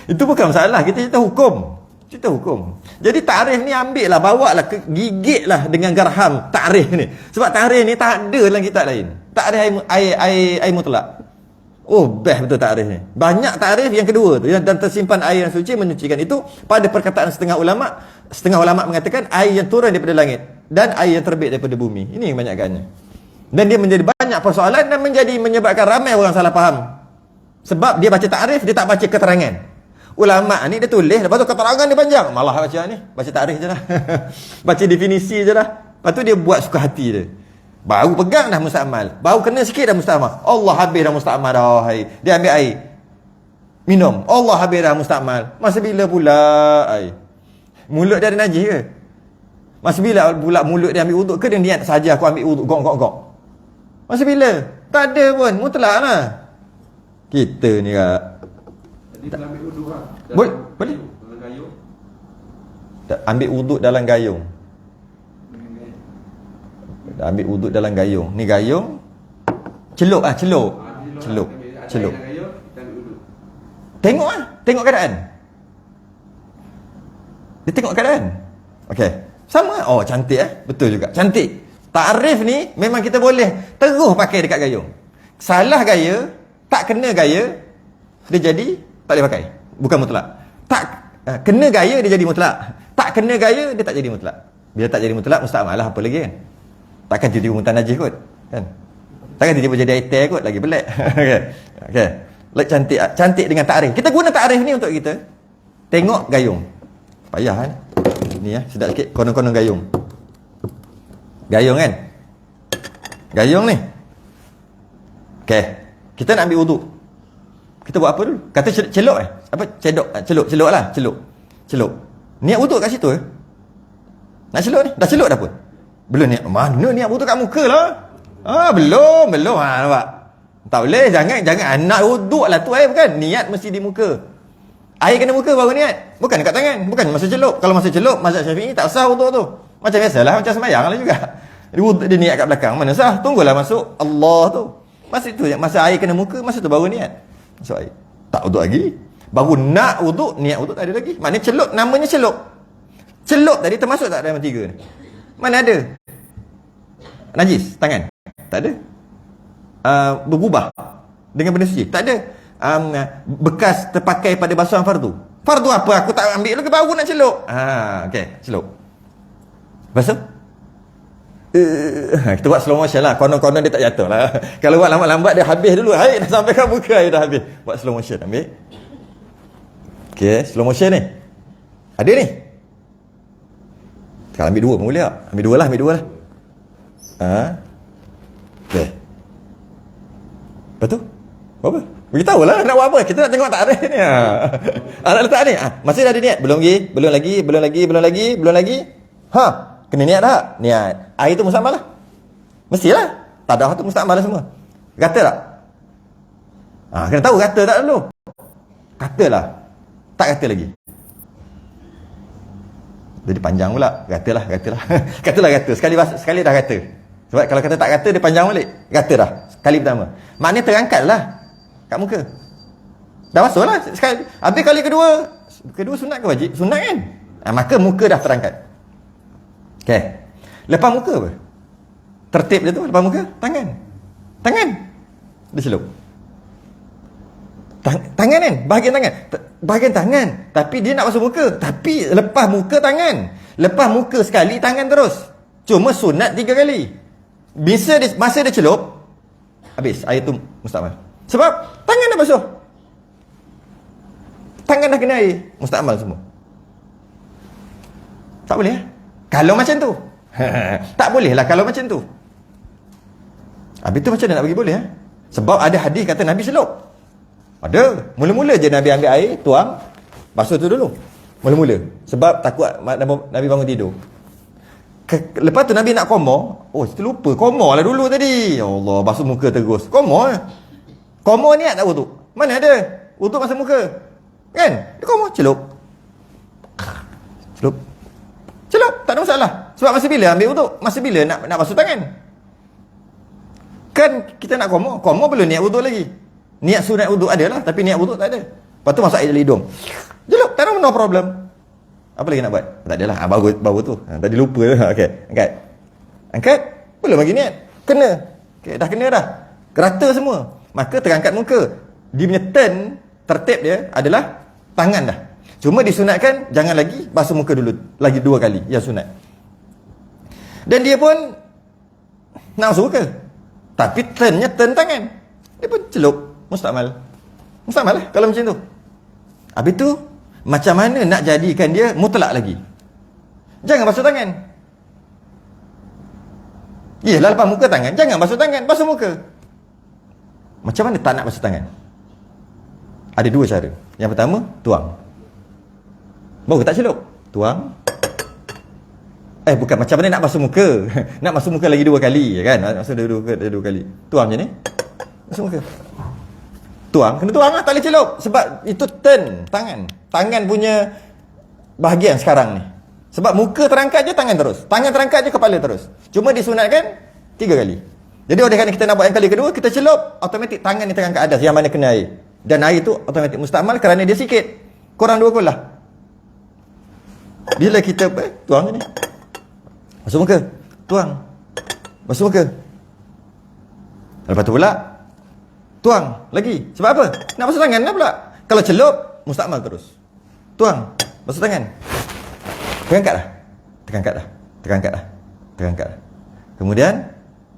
Itu bukan masalah, kita cerita hukum. Cerita hukum. Jadi takrif ni ambil lah, bawa lah, gigit lah dengan garham takrif ni. Sebab takrif ni tak ada dalam kitab lain. Tak ada air mutlak. Oh, best betul takrif ni. Banyak takrif yang kedua tu, dan tersimpan air yang suci menyucikan. Itu pada perkataan setengah ulama mengatakan air yang turun daripada langit dan air yang terbit daripada bumi. Ini kebanyakannya. Dan dia menjadi banyak persoalan dan menyebabkan ramai orang salah faham. Sebab dia baca takrif, dia tak baca keterangan. Ulama ni dia tulis, lepas tu keterangan dia panjang. Malah baca ni, baca takrif je lah. Baca definisi je lah. Lepas tu dia buat suka hati dia. Baru pegang dah musta'mal. Baru kena sikit dah musta'mal. Allah habis dah musta'mal dah. Dia ambil air. Minum. Allah habis dah musta'mal. Masa bila pula air? Mulut dia ada najis ke? Masa bila pula mulut dia ambil wuduk ke dia niat saja aku ambil wuduk gok. Masa bila? Tak ada pun. Mutlak lah. Kita ni kak.
Jadi kalau ambil wuduk lah.
Boleh?
Dalam gayung.
Ambil wuduk dalam gayung. Ambil wuduk dalam gayung. Ni gayung. Celup. Tengok tengok keadaan. Dia tengok keadaan. Okey. Sama. Oh, cantik betul juga. Cantik. Takrif ni memang kita boleh terus pakai dekat gayung. Salah gaya, tak kena gaya, dia jadi tak boleh pakai. Bukan mutlak. Tak kena gaya dia jadi mutlak. Tak kena gaya dia tak jadi mutlak. Bila tak jadi mutlak musta'mal lah, apa lagi kan? Takkan tiba-tiba mutanajis kot, kan? Takkan tiba-tiba jadi aitai kot, lagi pelik. Okey. Like cantik dengan takrif. Kita guna takrif ni untuk kita tengok gayung. Payah kan? Ni sedap sikit konon-konon gayung. Gayung kan? Gayung ni. Okey. Kita nak ambil wuduk. Kita buat apa dulu? Kata celup Apa? Celup lah. Celup. Niat wuduk kat situ Nak celup ni? Dah celup dah pun? Belum niat. Mana niat wuduk kat muka lah? Belum. Nampak? Tak boleh. Jangan nak wuduk lah tu bukan? Niat mesti di muka. Air kena muka baru niat. Bukan dekat tangan. Bukan masa celup. Kalau masa celup, mazhab Syafi'i tak sah wuduk tu. Macam biasalah, macam sembahyang lah juga. Dia niat kat belakang. Mana sah? Tunggulah masuk Allah tu. Masa itu, masa air kena muka, masa tu baru niat. Masuk air. Tak wuduk lagi. Baru nak wuduk, niat wuduk tak ada lagi. Maknanya celup, namanya celup. Celup tadi termasuk tak dalam tiga ni? Mana ada? Najis, tangan? Tak ada. Berubah dengan benda suci? Tak ada. Bekas terpakai pada basuhan fardu? Fardu apa aku tak ambil lagi baru nak celup. Okey, celup. Lepas tu kita buat slow motion lah. Konon-konon dia tak jatuh lah. Kalau buat lambat-lambat dia habis dulu. Hai, dah sampai kat muka air dah habis. Buat slow motion, ambil. Okey, slow motion ni. Ada ni. Kalau ambil dua pun boleh tak? Ambil dua lah. Okey. Lepas tu? Buat apa? Beritahu lah nak buat apa. Kita nak tengok tak ada ni. Nak letak ni. Masih dah ada niat? Belum lagi. Kena niat tak? Niat. Air tu mustakmal lah. Mestilah. Tadah tu mustakmal lah semua. Kata tak? Kena tahu kata tak dulu. Kata lah. Tak kata lagi. Jadi panjang pula. Katalah. Kata. Sekali dah kata. Sebab kalau kata tak kata, dia panjang balik. Kata dah. Kali pertama. Maknanya terangkat lah. Kat muka. Dah masuk lah. Sekali. Habis kali kedua sunat ke wajib? Sunat kan? Maka muka dah terangkat. Okay. Lepas muka apa? Tertib dia tu. Lepas muka, tangan. Dia celup. Tangan kan? Bahagian tangan. Tapi dia nak basuh muka. Tapi lepas muka tangan. Lepas muka sekali, tangan terus. Cuma sunat 3 kali. Masa dia celup, habis. Air tu mustakmal. Sebab tangan dah basuh. Tangan dah kena air. Mustakmal semua. Tak boleh kalau macam tu. Tak boleh lah kalau macam tu. Habis tu macam mana nak bagi boleh Sebab ada hadis kata Nabi celup. Ada. Mula-mula je Nabi ambil air, tuang, basuh tu dulu. Mula-mula. Sebab takut Nabi bangun tidur. Lepas tu Nabi nak komo. Kita lupa. Komo lah dulu tadi. Ya Allah, basuh muka terus. Komo niat tak wudu? Mana ada? Wudu basuh muka. Kan? Dia komo, celup. Tak ada masalah. Sebab masa bila ambil wudu? Masa bila nak basuh tangan? Kan kita nak komo belum niat wudu lagi. Niat sunat wudu ada lah, tapi niat wudu tak ada. Lepas tu masuk air dalam hidung. Celup, tak ada no problem. Apa lagi nak buat? Tak adalah. Bau tu. Tadi lupa lah. Okey, angkat. Belum lagi niat. Kena. Okey, dah kena dah. Rata semua. Maka terangkat muka. Dia punya turn, tertib dia adalah tangan dah. Cuma disunatkan jangan lagi basuh muka dulu. Lagi 2 kali yang sunat. Dan dia pun nak basuh muka. Tapi turn tangan. Dia pun celup. Mustakmal lah kalau macam tu. Habis tu macam mana nak jadikan dia mutlak lagi? Jangan basuh tangan. Yelah, lepas muka tangan, jangan basuh tangan, basuh muka. Macam mana tak nak basuh tangan? Ada 2 cara. Yang pertama, tuang. Baru tak celup. Tuang. Bukan, macam mana nak basuh muka? Nak basuh muka lagi 2 kali, kan? Basuh 2 kali. Tuang macam ni. Basuh muka. Tuang, kena tuang lah, tak boleh celup. Sebab itu turn tangan. Tangan punya bahagian sekarang ni. Sebab muka terangkat je, tangan terus. Tangan terangkat je, kepala terus. Cuma disunatkan 3 kali. Jadi oleh kerana kita nak buat yang kali kedua, kita celup, automatik tangan ni terangkat atas yang mana kena air. Dan air tu automatik mustakmal kerana dia sikit. Korang 2 kol lah. Bila kita tuang ni. Basuh muka. Tuang. Basuh muka. Lepas tu pula tuang lagi. Sebab apa? Nak basuh tangan lah pula. Kalau celup, mustakmal terus. Tuang. Basuh tangan. Terangkat dah. Kemudian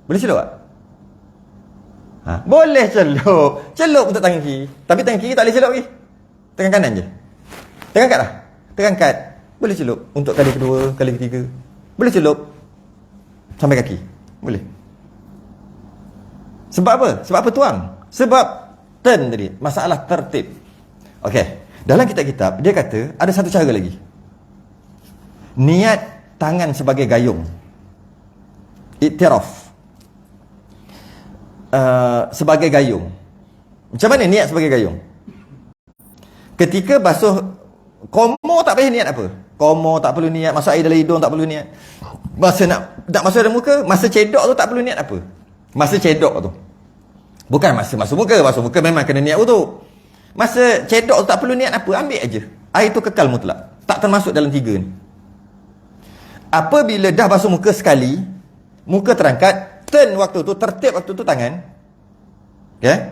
boleh celup tak? Boleh celup. Celup untuk tangan kiri. Tapi tangan kiri tak boleh celup lagi. Tangan kanan je. Terangkat dah. Terangkat. Boleh celup untuk kali kedua, kali ketiga. Boleh celup sampai kaki. Boleh. Sebab apa? Sebab apa tuang? Sebab turn tadi. Masalah tertib. Okey. Dalam kitab-kitab, dia kata ada satu cara lagi. Niat tangan sebagai gayung. Iktiraf. Sebagai gayung. Macam mana niat sebagai gayung? Ketika basuh komo tak payah niat apa? Komo tak perlu niat, masuk air dalam hidung tak perlu niat. Masa nak masuk dalam muka, masa cedok tu tak perlu niat apa? Masa cedok tu. Bukan masa masuk muka memang kena niat wudu. Masa cedok tu tak perlu niat apa, ambil aja. Air tu kekal mutlak. Tak termasuk dalam 3 ni. Apabila dah basuh muka sekali, muka terangkat, turn waktu tu, tertib waktu tu tangan. Okay?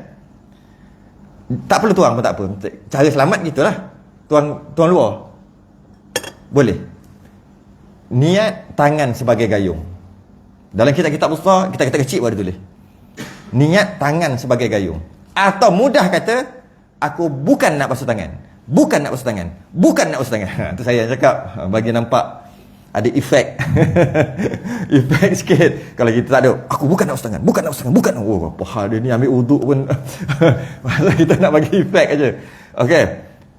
Tak perlu tuang pun tak apa. Cara selamat gitulah. tuan luar. Boleh. Niat tangan sebagai gayung. Dalam kitab-kitab besar, kitab-kitab kecil baru tulis. Niat tangan sebagai gayung. Atau mudah kata, aku bukan nak basuh tangan. Bukan nak basuh tangan. Bukan nak basuh tangan. Itu saya cakap, bagi nampak ada efek. Efek sikit. Kalau kita tak ada, aku bukan nak basuh tangan. Bukan nak basuh tangan. Bukan. Oh, apa hal dia ni ambil uduk pun. Masa kita nak bagi efek aja. Okey.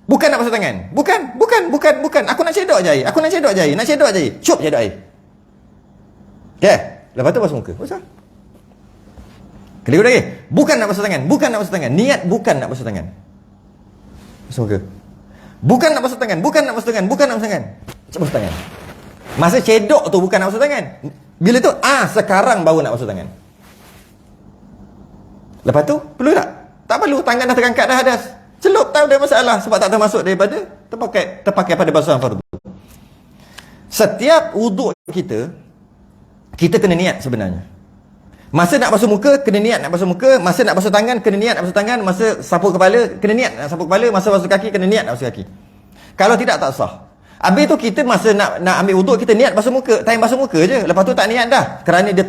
Bukan nak basuh tangan. Bukan. Aku nak cedok je air. Nak cedok je air. Cup cedok air. Okey. Lepas tu basuh muka. Basuh. Keliru lagi. Bukan nak basuh tangan. Niat bukan nak basuh tangan. Basuh muka. Bukan nak basuh tangan. Cep basuh tangan. Masa cedok tu bukan nak basuh tangan. Bila tu, sekarang baru nak basuh tangan. Lepas tu, perlu tak? Tak perlu. Tangan dah terangkat dah hadas. Celup tak ada masalah. Sebab tak termasuk daripada terpakai pada basuhan fardu. Setiap wuduk kita kena niat sebenarnya. Masa nak basuh muka, kena niat nak basuh muka. Masa nak basuh tangan, kena niat nak basuh tangan. Masa sapu kepala, kena niat nak sapu kepala. Masa basuh kaki, kena niat nak basuh kaki. Kalau tidak, tak sah. Habis tu kita masa nak ambil wuduk, kita niat basuh muka. Time basuh muka je. Lepas tu tak niat dah. Kerana dia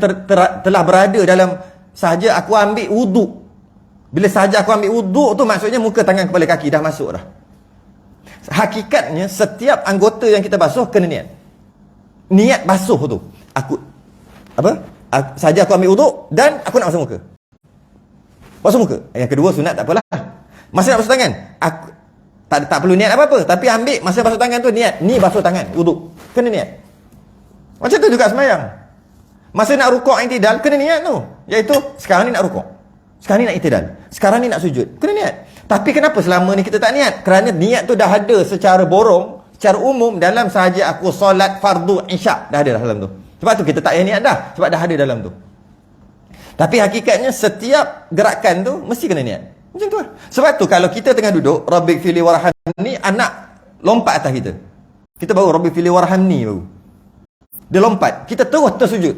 telah berada dalam sahaja aku ambil wuduk. Bila sahaja aku ambil wuduk tu, maksudnya muka, tangan, kepala, kaki dah masuk dah. Hakikatnya, setiap anggota yang kita basuh, kena niat. Niat basuh tu. Sahaja aku ambil wuduk dan aku nak basuh muka. Basuh muka. Yang kedua sunat tak apalah. Masa nak basuh tangan, aku tak perlu niat apa-apa, tapi ambil masa basuh tangan tu niat. Ni basuh tangan, wuduk. Kena niat. Macam tu juga sembahyang. Masa nak rukuk i'tidal, kena niat tu. Iaitu sekarang ni nak rukuk. Sekarang ni nak i'tidal. Sekarang ni nak sujud. Kena niat. Tapi kenapa selama ni kita tak niat? Kerana niat tu dah ada secara borong, secara umum dalam sahaja aku solat fardu isyak. Dah ada dalam tu. Sebab tu kita tak payah niat dah. Sebab dah ada dalam tu. Tapi hakikatnya setiap gerakan tu mesti kena niat. Macam tu lah. Sebab tu kalau kita tengah duduk, Rabbik fili warhamni, anak lompat atas kita. Kita baru Rabbik fili warhamni baru. Dia lompat. Kita terus tersujud.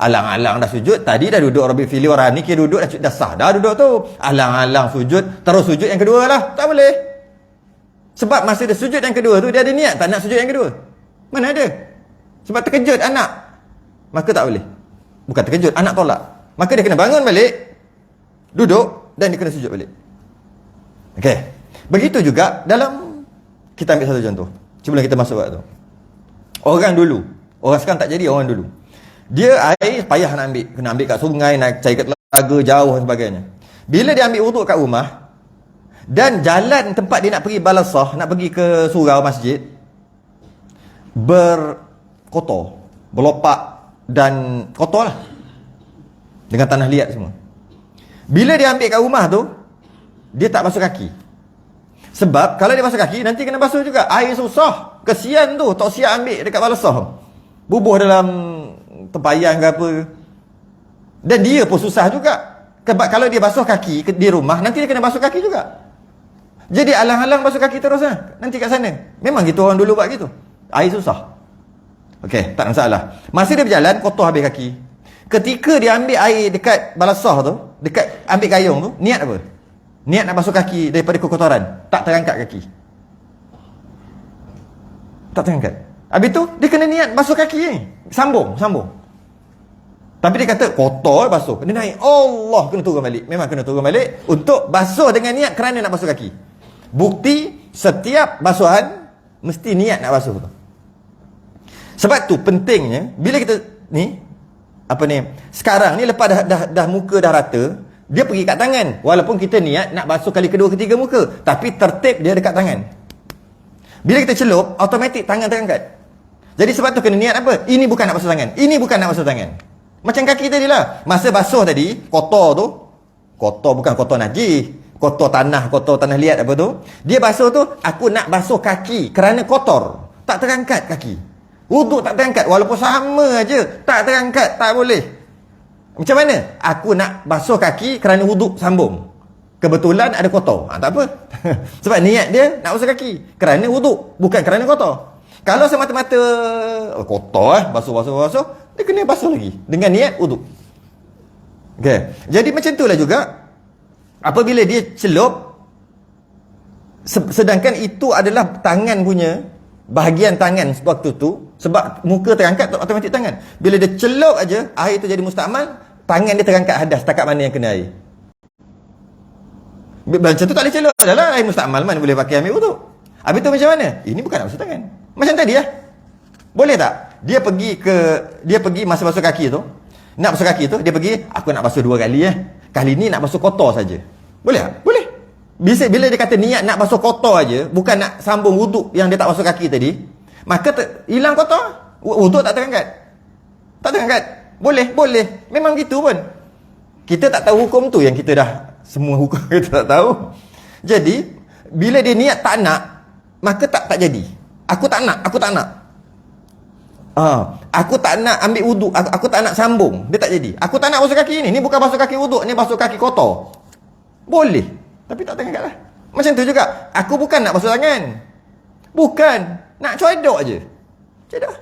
Alang-alang dah sujud. Tadi dah duduk Rabbik fili warhamni. Kita duduk dah sah dah duduk tu. Alang-alang sujud. Terus sujud yang kedua lah. Tak boleh. Sebab masa dia sujud yang kedua tu, dia ada niat tak nak sujud yang kedua. Mana ada? Sebab terkejut anak. Maka tak boleh. Bukan terkejut, anak tolak. Maka dia kena bangun balik, duduk, dan dia kena sujud balik. Okey. Begitu juga dalam, kita ambil satu contoh sebelum kita masuk kat tu. Orang dulu, orang sekarang tak jadi, orang dulu, dia air payah nak ambil. Kena ambil kat sungai, nak cari kat telaga, jauh dan sebagainya. Bila dia ambil wuduk kat rumah, dan jalan tempat dia nak pergi balasah, nak pergi ke surau masjid, berkotor, berlopak dan kotor lah, dengan tanah liat semua. Bila dia ambil kat rumah tu, dia tak basuh kaki. Sebab kalau dia basuh kaki, nanti kena basuh juga. Air susah. Kesian tu, tak siap ambil dekat balasah. Bubuh dalam tempayan ke apa. Dan dia pun susah juga. Sebab kalau dia basuh kaki di rumah, nanti dia kena basuh kaki juga. Jadi alang-alang basuh kaki terus lah. Nanti kat sana. Memang gitu orang dulu buat gitu. Air susah. Okey, tak ada masalah. Masa dia berjalan, kotor habis kaki. Ketika dia ambil air dekat balasah tu, dekat ambil gayung tu, niat apa? Niat nak basuh kaki daripada kekotoran. Tak terangkat kaki. Tak terangkat. Habis tu, dia kena niat basuh kaki ni. Sambung. Tapi dia kata, kotor basuh. Dia naik. Allah, kena turun balik. Memang kena turun balik untuk basuh dengan niat kerana nak basuh kaki. Bukti, setiap basuhan, mesti niat nak basuh tu. Sebab tu pentingnya bila kita sekarang ni lepas dah muka dah rata, dia pergi kat tangan. Walaupun kita niat nak basuh kali kedua ketiga muka, tapi tertib dia dekat tangan. Bila kita celup, automatik tangan terangkat. Jadi sebab tu kena niat apa? Ini bukan nak basuh tangan. Ini bukan nak basuh tangan. Macam kaki tadi lah. Masa basuh tadi, kotor tu, kotor bukan kotor najis, kotor tanah liat apa tu. Dia basuh tu, aku nak basuh kaki kerana kotor. Tak terangkat kaki. Wuduk tak terangkat. Walaupun sama aja, tak terangkat. Tak boleh. Macam mana? Aku nak basuh kaki kerana wuduk sambung. Kebetulan ada kotor. Tak apa. Sebab niat dia nak basuh kaki kerana wuduk, bukan kerana kotor. Kalau semata-mata kotor basuh, dia kena basuh lagi dengan niat wuduk. Okey. Jadi macam itulah juga apabila dia celup, Sedangkan itu adalah tangan punya, bahagian tangan waktu tu, sebab muka terangkat automatik tangan. Bila dia celup aja, air tu jadi mustakmal, tangan dia terangkat hadas setakat mana yang kena air. Macam tu tak boleh celup dah lah, air mustakmal mana boleh pakai ambil wuduk. Habis tu macam mana? Ini bukan nak basuh tangan. Macam tadi lah. Boleh tak? Dia pergi masa basuh kaki tu, nak basuh kaki tu, dia pergi, aku nak basuh 2 kali Kali ni nak basuh kotor saja. Boleh tak? Boleh. Bila dia kata niat nak basuh kotor aja, bukan nak sambung wuduk yang dia tak basuh kaki tadi, maka hilang kotor. Wuduk tak terangkat. Tak terangkat. Boleh. Memang gitu pun. Kita tak tahu hukum tu, yang kita dah semua hukum kita tak tahu. Jadi, bila dia niat tak nak, maka tak jadi. Aku tak nak. Aku tak nak ambil wuduk, aku tak nak sambung. Dia tak jadi. Aku tak nak basuh kaki ni. Ni bukan basuh kaki wuduk, ni basuh kaki kotor. Boleh. Tapi tak terangkat lah. Macam tu juga. Aku bukan nak basuh tangan. Bukan. Nak codok je. Codok.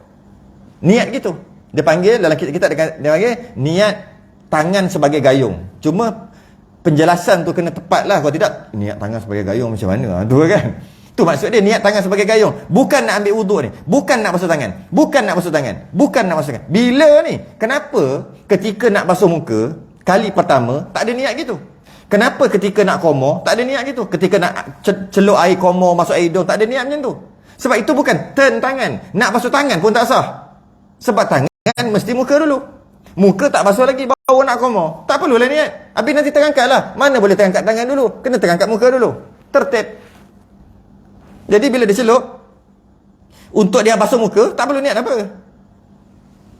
Niat gitu. Dia panggil, dalam kita dia panggil niat tangan sebagai gayung. Cuma penjelasan tu kena tepat lah. Kalau tidak, niat tangan sebagai gayung macam mana? Tu kan. Tu maksud dia, niat tangan sebagai gayung. Bukan nak ambil wuduk ni. Bukan nak basuh tangan. Bukan nak basuh tangan. Bila ni? Kenapa ketika nak basuh muka, kali pertama, tak ada niat gitu? Kenapa ketika nak komo, tak ada niat gitu? Ketika nak celup air komo, masuk air hidung, tak ada niat macam tu. Sebab itu bukan turn tangan. Nak basuh tangan pun tak sah. Sebab tangan mesti muka dulu. Muka tak basuh lagi, baru nak komo. Tak perlulah niat. Habis nanti terangkat lah. Mana boleh terangkat tangan dulu? Kena terangkat muka dulu. Tertib. Jadi bila dia celup, untuk dia basuh muka, tak perlu niat apa.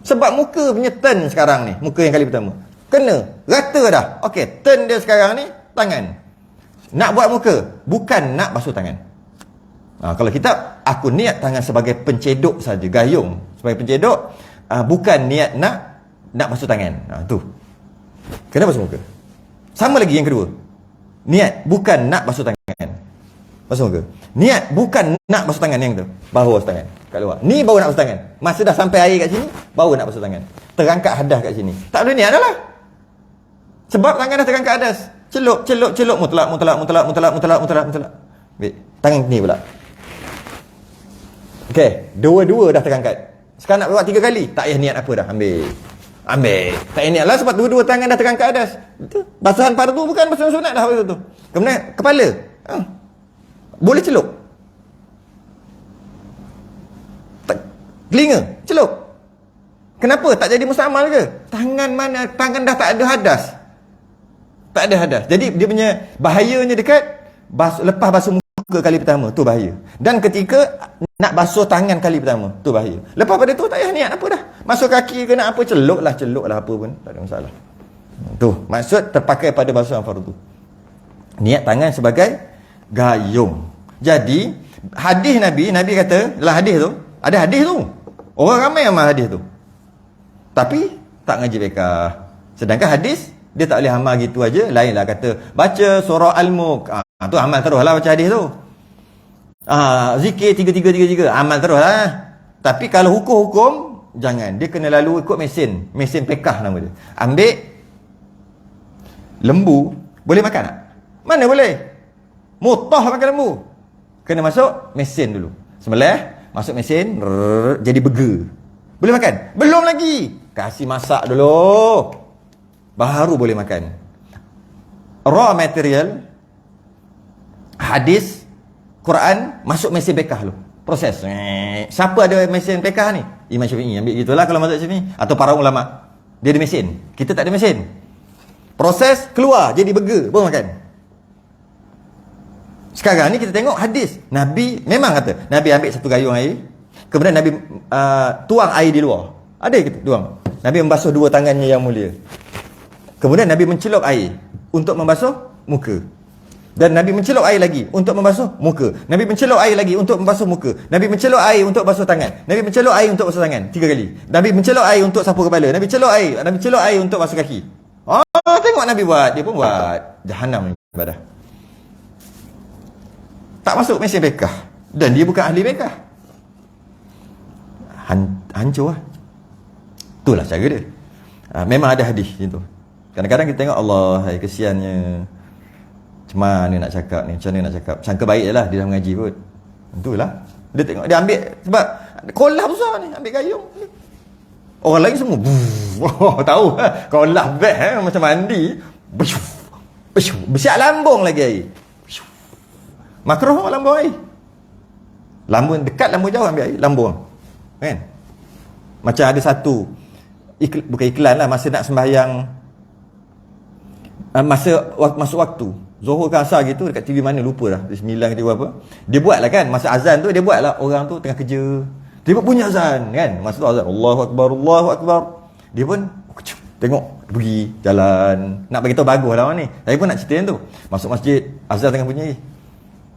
Sebab muka punya turn sekarang ni. Muka yang kali pertama. Kena. Rata dah. Okey, turn dia sekarang ni, tangan. Nak buat muka, bukan nak basuh tangan. Kalau kita, aku niat tangan sebagai pencedok saja, gayung. Sebagai pencedok, bukan niat nak basuh tangan. Tu. Kena basuh muka. Sama lagi yang kedua. Niat, bukan nak basuh tangan. Basuh muka. Niat, bukan nak basuh tangan yang tu. Baru basuh tangan. Kat luar. Ni baru nak basuh tangan. Masa dah sampai air kat sini, baru nak basuh tangan. Terangkat hadas kat sini. Tak boleh niat dah lah. Sebab tangan dah terangkat hadas. Celup. Mutlak. Baik. Tangan ni pula. Okey. Dua-dua dah terangkat. Sekarang nak buat 3 kali. Tak payah niat apa dah. Ambil. Tak payah niat lah sebab dua-dua tangan dah terangkat hadas. Itu. Basuhan fardu bukan basuhan sunat dah. Tu. Kemudian kepala. Boleh celup. Telinga. Celup. Kenapa? Tak jadi mustakmal ke? Tangan mana? Tangan dah tak ada hadas. Tak ada hadas. Jadi dia punya bahayanya dekat lepas basuh muka kali pertama, tu bahaya. Dan ketika nak basuh tangan kali pertama, tu bahaya. Lepas pada tu tak payah niat apa dah. Masuk kaki ke nak apa, celup lah apa pun, tak ada masalah. Tu maksud terpakai pada basuhan fardu. Niat tangan sebagai gayung. Jadi hadis Nabi kata, dalam hadis tu, ada hadis tu. Orang ramai amal hadis tu. Tapi tak ngaji fiqh. Sedangkan hadis dia tak boleh amal gitu aja. Lainlah kata baca surah Al-Mulk. Tu amal teruslah baca hadis tu. Zikir 3 amal teruslah. Tapi kalau hukum-hukum jangan. Dia kena lalu ikut mesin fiqh nama dia. Ambil lembu, boleh makan tak? Mana boleh? Mutah makan lembu. Kena masuk mesin dulu. Sembelih, masuk mesin, jadi burger. Boleh makan? Belum lagi. Kasih masak dulu. Baru boleh makan. Raw material, hadis, Quran, masuk mesin fiqh dulu. Proses. Siapa ada mesin fiqh ni? Imam Syafi'i. Ambil gitulah kalau mazhab Syafi'i. Atau para ulama. Dia ada mesin. Kita tak ada mesin. Proses, keluar. Jadi burger. Baru makan. Sekarang ni kita tengok hadis. Nabi memang kata, Nabi ambil satu gayung air, kemudian Nabi tuang air di luar. Ada kita tuang. Nabi membasuh 2 tangannya yang mulia. Kemudian Nabi mencelup air untuk membasuh muka. Dan Nabi mencelup air lagi untuk membasuh muka. Nabi mencelup air lagi untuk membasuh muka. Nabi mencelup air untuk basuh tangan. Nabi mencelup air untuk basuh tangan 3 kali. Nabi mencelup air untuk sapu kepala. Nabi celup air untuk basuh kaki. Tengok Nabi buat, dia pun buat. Jahanam ibadah. Tak masuk mesin fiqh. Dan dia bukan ahli fiqh. Hancur lah. Itulah cara dia. Memang ada hadis macam tu. Kadang-kadang kita tengok Allah, kesiannya. Macam mana nak cakap ni? Macam mana nak cakap? Sangka baik je lah dia dah mengaji pun. Itulah. Dia tengok, dia ambil, sebab kolah besar ni, ambil gayung. Orang lain semua, tahu kolah best macam mandi. Bersiap lambung lagi air. Makruh lambung air. Lambung dekat, lambung jauh ambil air. Lambung. Kan? Macam ada satu, bukan iklan lah, masa nak sembahyang, masa masuk waktu Zuhur ke Asar gitu, dekat TV mana lupa dah, 9 ke apa, dia buat lah kan, masa azan tu dia buat lah, orang tu tengah kerja, dia buat bunyi azan kan, masa tu azan Allahu Akbar, Allahu Akbar, dia pun tengok, pergi jalan, nak bagi tahu bagus lah orang ni. Saya pun nak cerita tu, masuk masjid, azan tengah bunyi,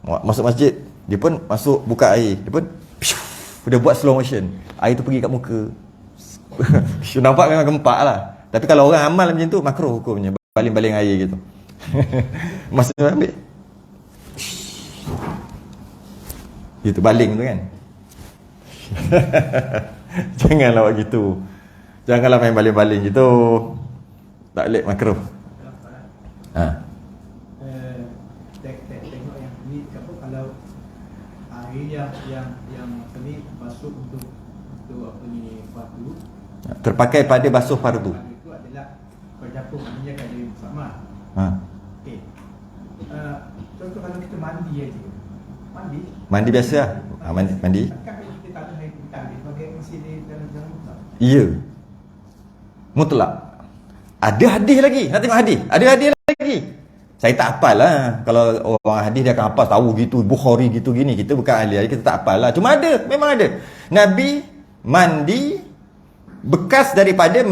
masuk masjid, dia pun masuk buka air, dia pun dia buat slow motion, air tu pergi kat muka. Nampak memang gempak lah. Tapi kalau orang amal macam tu, makruh hukumnya, baling-baling air gitu. Masa tu ambil gitu, baling tu kan. Janganlah buat gitu. Janganlah main baling-baling gitu. Tak boleh, makruh.
Tengok yang ni apa, kalau air yang ni masuk untuk apa ni, fardu,
terpakai pada basuh fardu.
itu adalah bercampur mandinya kat dia sama. Okey. Contoh kalau kita mandi aja.
Mandi biasa lah. Mandi.
Kan kita tak ada air putih sebagai masih di dalam mutlak.
Ya. Mutlak. Ada hadis lagi. Nak tengok hadis. Ada hadis lagi. Saya tak hafal lah. Kalau orang hadis dia akan hafal, tahu gitu, Bukhari gitu gini. Kita bukan ahli, kita tak hafal lah. Cuma ada, memang ada. Nabi mandi bekas daripada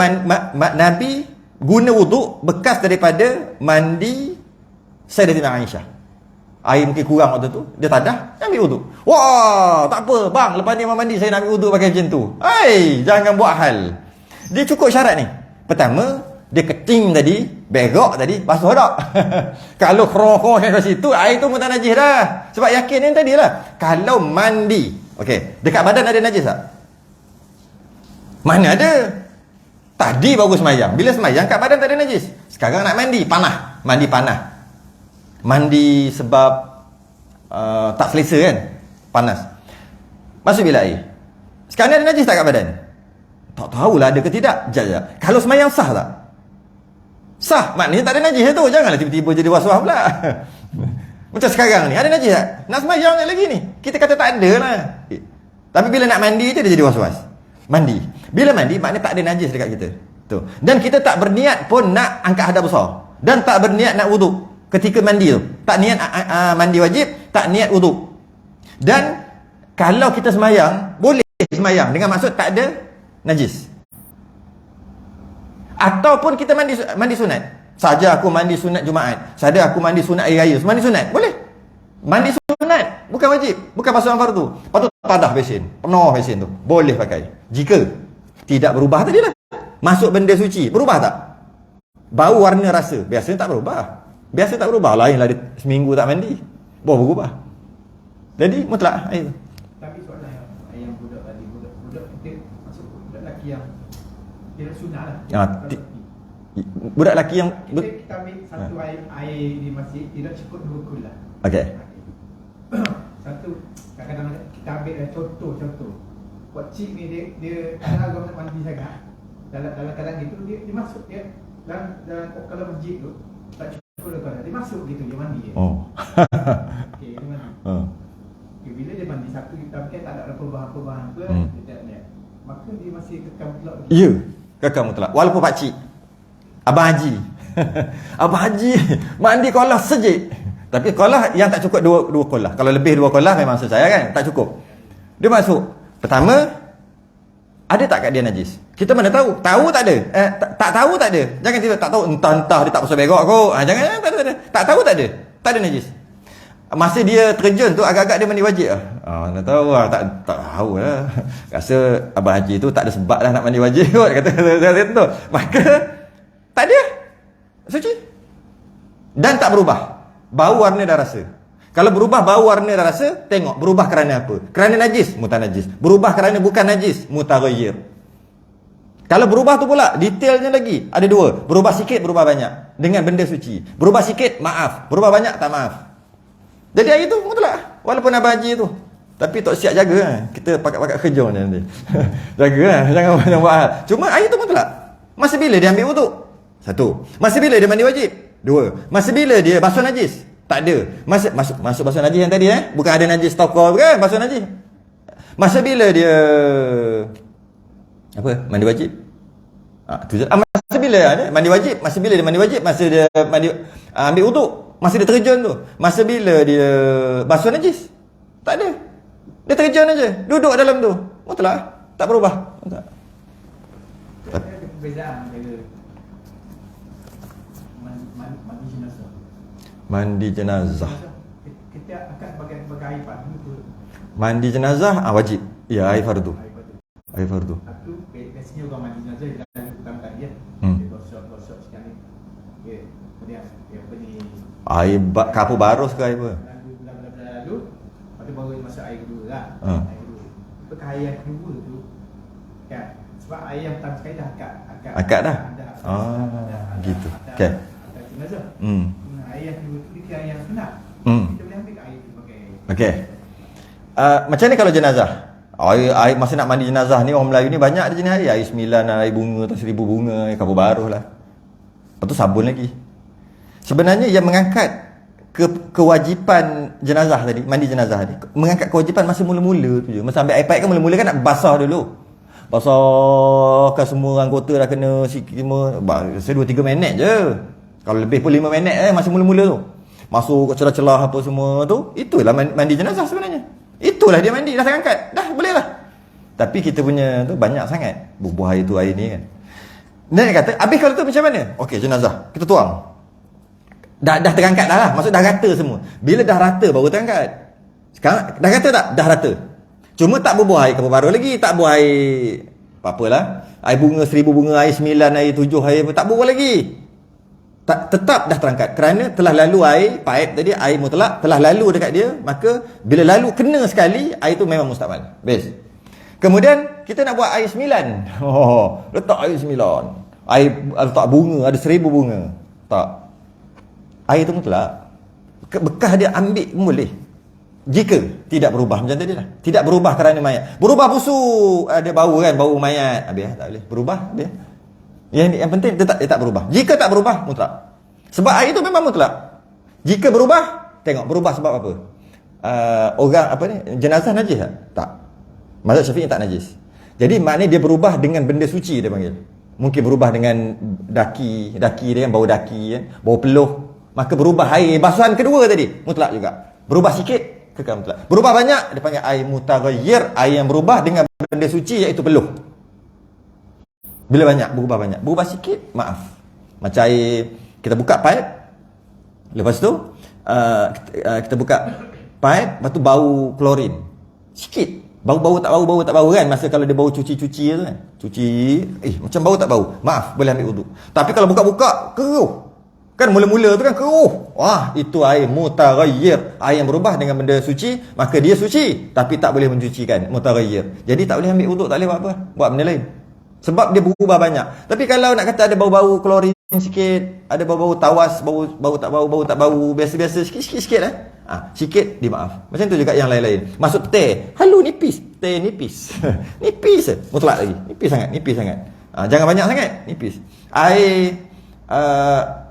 Nabi guna wuduk bekas daripada mandi Sayyidatina Aisyah. Air mungkin kurang waktu tu, dia tadah, ambil wuduk. Wah, tak apa bang, lepas ni mandi saya nak ambil wuduk pakai macam tu. Hai, jangan buat hal. Dia cukup syarat ni. Pertama, dia keting tadi, begok tadi, basuh tak? Kalau kroh-kroh kat situ, air tu pun tak najis dah. Sebab yakin yang tadi lah. Kalau mandi, okey, dekat badan ada najis tak? Mana ada? Tadi baru semayang. Bila semayang kat badan tak ada najis. Sekarang nak mandi, panah. Mandi panah. Mandi sebab tak selesa kan? Panas. Masuk bilik air. Sekarang ada najis tak kat badan? Tak tahulah ada ke tidak. Sekejap. Kalau semayang sah tak? Sah. Maknanya tak ada najis tu. Janganlah tiba-tiba jadi was-was pula. Macam sekarang ni, ada najis tak? Nak semayang lagi ni. Kita kata tak ada lah. Tapi bila nak mandi je dia jadi was-was. Mandi. Bila mandi maknanya tak ada najis dekat kita. Tu. Dan kita tak berniat pun nak angkat hadas besar. Dan tak berniat nak wuduk ketika mandi tu. Tak niat mandi wajib, tak niat wuduk. Dan kalau kita semayang, boleh semayang dengan maksud tak ada najis. Ataupun kita mandi sunat. Saja aku mandi sunat Jumaat. Saja aku mandi sunat hari raya. Mandi sunat, boleh. Mandi sunat, bukan wajib, bukan basuhan fardu. Patut padah besin, penuh besin tu. Boleh pakai. Jika tidak berubah tadi lah. Masuk benda suci, berubah tak? Bau, warna, rasa, biasanya tak berubah. Biasa tak berubah. Lainlah dia seminggu tak mandi, baru berubah. Jadi mutlak air tu.
Tapi soalan yang budak tadi, budak kita masuk budak lelaki yang tidak sunnah lah.
Budak lelaki yang
kita ambil satu air di masjid, tidak cukup 2 kul lah.
okey.
Satu, kadang-kadang kita ambil contoh. Buat cik ni dia ada agama nak mandi sangat. Dalam keadaan gitu dia masuk dia dalam kalau masjid tu tak cukup dia masuk gitu, dia mandi dia.
Oh.
Okey, dia mandi. Okay, bila dia mandi satu kita fikir tak ada perubahan apa, tidak niat. Maka dia masih kekal mutlak.
Ya, kekal mutlak. Walaupun pak cik, abang haji. Abang haji mandi kolah sejik. Tapi kolah yang tak cukup dua kolah. Kalau lebih 2 kolah memang saya kan tak cukup. Dia masuk. Pertama, ada tak kat dia najis? Kita mana tahu? Tahu tak ada? Tak tahu tak ada. Jangan tiba tak tahu entah dia tak pasal begok kot. Jangan tak ada. Tak tahu tak ada. Tak ada najis. Masa dia terjun tu agak-agak dia mandi wajib lah. Tak tahu lah. Tak tahu lah. Rasa abang haji tu tak ada sebab lah nak mandi wajib kot. Kata tu. Maka tak ada. Suci. Dan tak berubah. Bau, warna dan rasa. Kalau berubah bau, warna dan rasa, tengok berubah kerana apa? Kerana najis, mutanajis. Berubah kerana bukan najis, mutaghayyir. Kalau berubah tu pula, detailnya lagi. Ada dua. Berubah sikit, berubah banyak. Dengan benda suci. Berubah sikit, maaf. Berubah banyak, tak maaf. Jadi air tu mutlak. Walaupun Abang Haji tu. Tapi tak siap jaga lah. Kita pakat-pakat kerja je nanti. Jaga lah. Jangan banyak buat hal. Cuma air tu mutlak. Masa bila dia ambil wuduk? Satu. Masa bila dia mandi wajib? Dua. Masa bila dia basuh najis? Tak ada. Masuk basuh najis yang tadi Bukan ada najis tokor bukan? Basuh najis. Masa bila dia mandi wajib? Tu je. Masa bila mandi wajib? Masa bila dia mandi wajib? Masa dia mandi ambil wuduk? Masa dia terjun tu? Masa bila dia basuh najis? Tak ada. Dia terjun aja. Duduk dalam tu. Mutlak. Tak berubah. Mutlak.
Ada perbezaan antara mandi jenazah.
Mandi jenazah.
Kita akan bagai air fardu tu.
Mandi jenazah wajib. Ya, air fardu. Air fardu.
Satu, biasanya orang mandi jenazah dia lalu bukan tadi Dia gosok sekali. Okey. Kemudian dia apa ni?
Air kapur barus ke air apa?
Lalu lepas tu baru masuk air kedua lah. Air kedua. Apakah air yang kedua tu kan? Sebab air yang pertama sekali dah akad
dah. Gitu. Okey.
Jenazah. Air yang kedua tu dia air yang sunat. Kita boleh ambil air tu pakai.
Okey. Macam ni kalau jenazah? Air masa nak mandi jenazah ni orang Melayu ni banyak ada jenis air. Air 9, air bunga atau 1000 bunga, air kapur baruh lah. Lepas tu sabun lagi. Sebenarnya yang mengangkat kewajipan jenazah tadi, mandi jenazah tadi, mengangkat kewajipan masa mula-mula tu je. Masa ambil air paip kan mula-mula kan nak basah dulu. Basahkan semua anggota dah kena sikit-sikit. Saya 2-3 minit je. Kalau lebih pun 5 minit masa mula-mula tu. Masuk ke celah-celah apa semua tu. Itulah mandi jenazah sebenarnya. Itulah dia mandi. Dah terangkat. Dah boleh lah. Tapi kita punya tu banyak sangat. Bubuh air tu air ni kan. Dia kata, habis kalau tu macam mana? Okey, jenazah. Kita tuang. Dah terangkat dah lah. Maksud dah rata semua. Bila dah rata baru terangkat. Sekarang dah rata tak? Dah rata. Cuma tak berbuah air kapur baru lagi. Tak buah air apa-apalah. Air bunga 1000 bunga, air 9, air 7, air apa. Tak berbuah lagi. Tetap dah terangkat. Kerana telah lalu air paip tadi, air mutlak telah lalu dekat dia. Maka bila lalu kena sekali, air tu memang mustakmal. Best. Kemudian kita nak buat air 9. Letak air 9. Air letak bunga, ada 1000 bunga. Tak. Air tu mutlak. Bekas dia ambil pun boleh. Jika tidak berubah macam tadi lah. Tidak berubah kerana mayat. Berubah busuk, ada bau kan, bau mayat. Habis tak boleh. Berubah habis. Yang penting dia tak berubah. Jika tak berubah, mutlak. Sebab air itu memang mutlak. Jika berubah, tengok berubah sebab apa? Orang apa ni? Jenazah najis tak? Tak. Mazhab Syafi'i tak najis. Jadi maknanya dia berubah dengan benda suci dia panggil. Mungkin berubah dengan daki dia kan, bau daki kan, bau peluh. Maka berubah air basuhan kedua tadi, mutlak juga. Berubah sikit, kekal mutlak. Berubah banyak, dia panggil air mutaghayyir, air yang berubah dengan benda suci iaitu peluh. Bila banyak, berubah banyak. Berubah sikit, maaf. Macam air, kita buka pipe. Lepas tu, kita buka pipe, lepas tu bau klorin. Sikit. Bau tak bau kan. Masa kalau dia bau cuci-cuci tu kan. Cuci, macam bau tak bau. Maaf, boleh ambil wuduk. Tapi kalau buka-buka, keruh. Kan mula-mula tu kan keruh. Wah, itu air mutaghayyir. Air yang berubah dengan benda suci, maka dia suci. Tapi tak boleh mencucikan, mutaghayyir. Jadi tak boleh ambil wuduk, tak boleh buat apa. Buat benda lain. Sebab dia berubah banyak. Tapi kalau nak kata ada bau-bau klorin sikit, ada bau-bau tawas, bau tak bau, biasa-biasa sikit lah. Sikit dimaaf. Macam tu juga yang lain-lain. Masuk teh, halu nipis, teh nipis. Nipis je. Mutlak lagi. Nipis sangat. Jangan banyak sangat, nipis. Air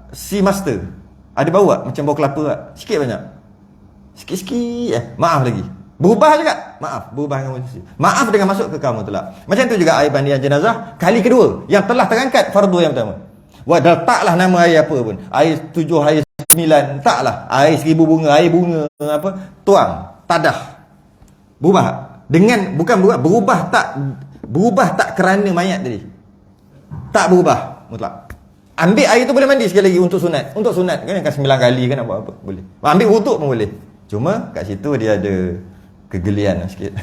Sea Master. Ada bau tak? Macam bau kelapa tak? Sikit banyak. Sikit-sikit maaf lagi. Berubah juga. Maaf, berubah dengan manusia. Maaf dengan masuk ke kamu telah. Macam tu juga air mandian jenazah kali kedua yang telah terangkat fardu yang pertama. Letaklah nama air apa pun. Air 7, air 9, taklah. Air 1000 bunga, air bunga apa, tuang, tadah. Berubah. Dengan bukan berubah tak kerana mayat tadi. Tak berubah mutlak. Ambil air tu boleh mandi sekali lagi untuk sunat. Untuk sunat kan 9 kali kan apa boleh. Ambil wuduk pun boleh. Cuma kat situ dia ada kegelian sikit.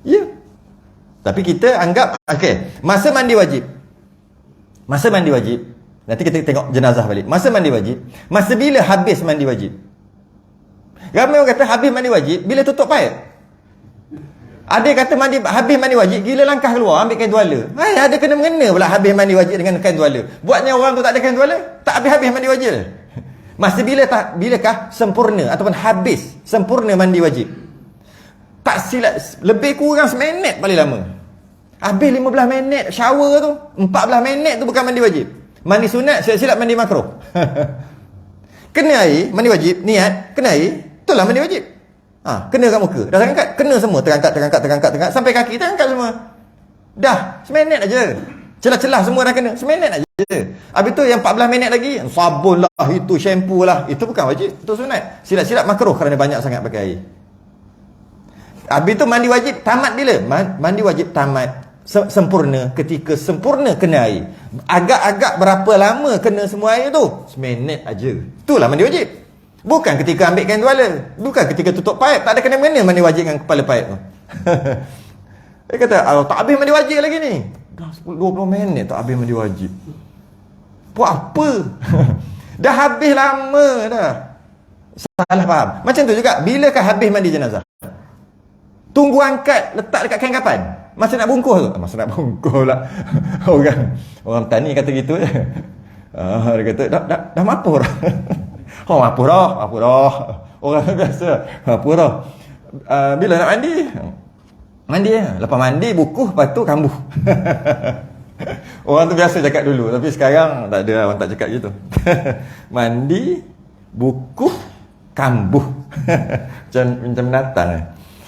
Ya. Tapi kita anggap okey, masa mandi wajib. Nanti kita tengok jenazah balik. Masa mandi wajib, masa bila habis mandi wajib? Ramai orang kata habis mandi wajib bila tutup paip. Ada kata mandi habis mandi wajib, gila langkah keluar ambil kain tuala. Ada kena mengena pula habis mandi wajib dengan kain tuala. Buatnya orang tu tak ada kain tuala, tak habis-habis mandi wajib. Masa bilakah sempurna ataupun habis sempurna mandi wajib? Tak silap, lebih kurang seminit paling lama. Habis 15 minit shower tu, 14 minit tu bukan mandi wajib. Mandi sunat, silap-silap mandi makruh. Kena air, mandi wajib, niat, kena air, itulah mandi wajib. Kena kat muka, dah terangkat, kena semua, terangkat, sampai kaki terangkat semua. Dah, seminit aja. Celah-celah semua dah kena, seminit aja. Habis tu yang 14 minit lagi, sabun lah, itu shampoo lah, itu bukan wajib, itu sunat. Silap-silap makruh kerana banyak sangat pakai air. Habis tu mandi wajib tamat bila? Mandi wajib tamat sempurna ketika sempurna kena air. Agak-agak berapa lama kena semua air tu? Seminit aja. Itulah mandi wajib. Bukan ketika ambil kain tuala, bukan ketika tutup paip. Tak ada kena-mengena mandi wajib dengan kepala paip tu. Dia kata, tak habis mandi wajib lagi ni. Dah 10-20 minit tak habis mandi wajib. Buat apa? Dah habis lama dah. Salah faham. Macam tu juga, bilakah habis mandi jenazah? Tunggu angkat, letak dekat kain kapan? Masa nak bungkus tu? Masa nak bungkus lah. Orang tani kata gitu je. Dia kata, dah mapur. Mapur dah. Orang biasa, mapur dah. Bila nak mandi? Mandi lah. Lepas mandi, bukuh, lepas tu kambuh. Orang tu biasa cakap dulu. Tapi sekarang tak ada, orang tak cakap gitu. Mandi, bukuh, kambuh. Macam binatang lah.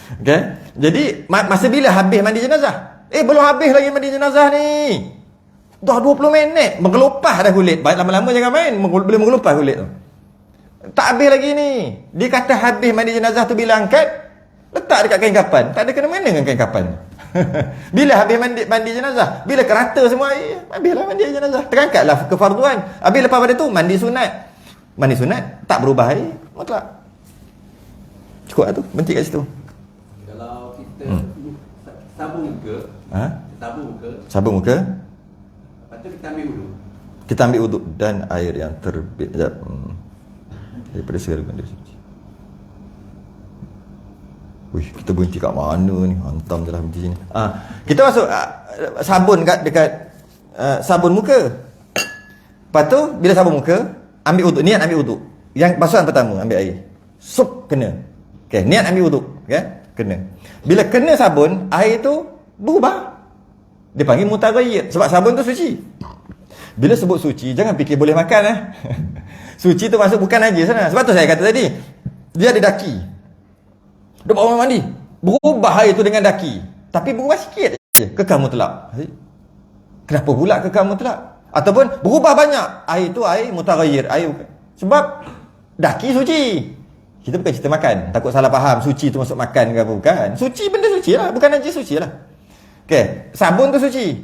Okay? Jadi masa bila habis mandi jenazah? Belum habis lagi mandi jenazah ni. Dah 20 minit mengelupah dah kulit. Baik lama-lama jangan main, boleh mengelupah kulit tu. Tak habis lagi ni. Dia kata habis mandi jenazah tu bila angkat, letak dekat kain kapan. Tak ada kena-mengena dengan kain kapan. Bila habis mandi jenazah? Bila kerata semua air, habislah mandi jenazah. Terangkatlah kefarduan. Habis lepas pada tu mandi sunat. Mandi sunat tak berubah air, mutlak. Cukup lah tu, berhenti kat situ.
Sabun muka.
Sabun muka.
Lepas tu kita ambil wudu.
Kita ambil wudu dan air yang terbit. Daripada segala benda suci. Kita berhenti kat mana ni? Hantam je lah berhenti sini. Kita masuk sabun dekat sabun muka. Lepas tu bila sabun muka, ambil wudu, niat ambil wudu. Yang basuhan pertama ambil air. Sup kena. Okey, niat ambil wudu, okey? Kena. Bila kena sabun, air tu berubah. Dia panggil mutaghayyir sebab sabun tu suci. Bila sebut suci, jangan fikir boleh makan Suci tu maksud bukan najis sana. Sebab tu saya kata tadi, dia ada daki. Dia bawa orang mandi, berubah air tu dengan daki. Tapi berubah sikit je, kekal mutlak. Kenapa pula kekal mutlak? Ataupun berubah banyak, air tu air mutaghayyir, air bukan. Sebab daki suci. Kita bukan cerita makan. Takut salah faham. Suci tu masuk makan ke apa. Bukan. Suci benda suci lah. Bukan najis, suci lah. Okay. Sabun tu suci.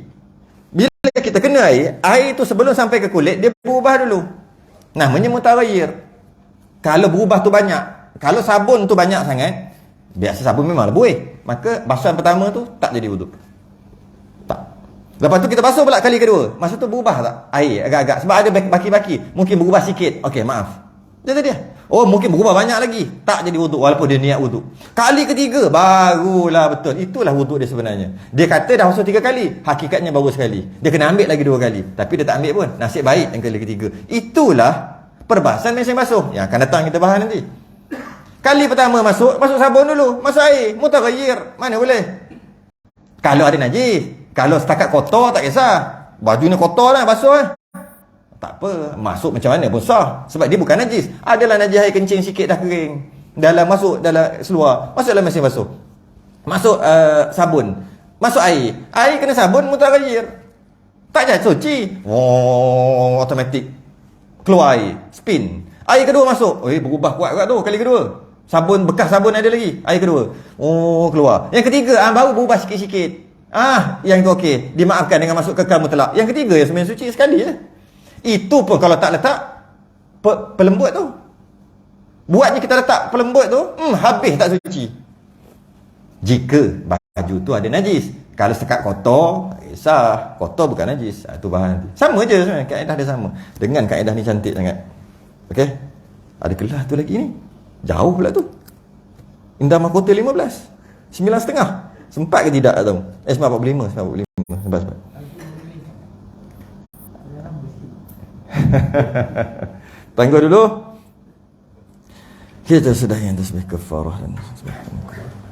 Bila kita kena air tu sebelum sampai ke kulit, dia berubah dulu. Namanya mutaghayyir. Kalau berubah tu banyak. Kalau sabun tu banyak sangat, biasa sabun memang buih. Maka basuhan pertama tu tak jadi wudu. Tak. Lepas tu kita basuh pula kali kedua. Masa tu berubah tak? Air agak-agak. Sebab ada baki-baki. Mungkin berubah sikit. Okey, maaf. Dia tadi mungkin berubah banyak lagi. Tak jadi wuduk walaupun dia niat wuduk. Kali ketiga barulah betul. Itulah wuduk dia sebenarnya. Dia kata dah basuh 3 kali, hakikatnya baru sekali. Dia kena ambil lagi 2 kali. Tapi dia tak ambil pun. Nasib baik yang kali ketiga. Itulah perbahasan mesin basuh. Yang akan datang kita bahas nanti. Kali pertama masuk sabun dulu, masuk air, mutaghayyir. Mana boleh? Kalau ada najis. Kalau setakat kotor tak kisah. Baju ni kotor lah, basuh tak apa, masuk macam mana pun sah. Sebab dia bukan najis. Adalah najis air kencing sikit dah kering. Masuk dalam seluar. Masuk dalam mesin basuh. Masuk sabun. Masuk air. Air kena sabun, mutaghayyir. Tak jadi suci. Automatik. Keluar air. Spin. Air kedua masuk. Berubah kuat tu kali kedua. Sabun, bekas sabun ada lagi. Air kedua. Keluar. Yang ketiga, baru berubah sikit-sikit. Yang itu okey. Dimaafkan dengan masuk kekal mutlak. Yang ketiga yang sebenarnya suci sekali je. Itu pun kalau tak letak pelembut tu. Buatnya kita letak pelembut tu, habis tak suci. Jika baju tu ada najis. Kalau sekat kotor, kisah. Kotor bukan najis. Itu bahan nanti. Sama je sebenarnya. Kaedah dia sama. Dengan kaedah ni cantik sangat. Okey. Ada kelas tu lagi ni. Jauh pula tu. Indah Mahkota 15. 9.5. Sempat ke tidak tak tahu. 9:45, 9:45. Sebab. Tangguh dulu. Kita sudah yang tasbih kafarah dan subhanallah.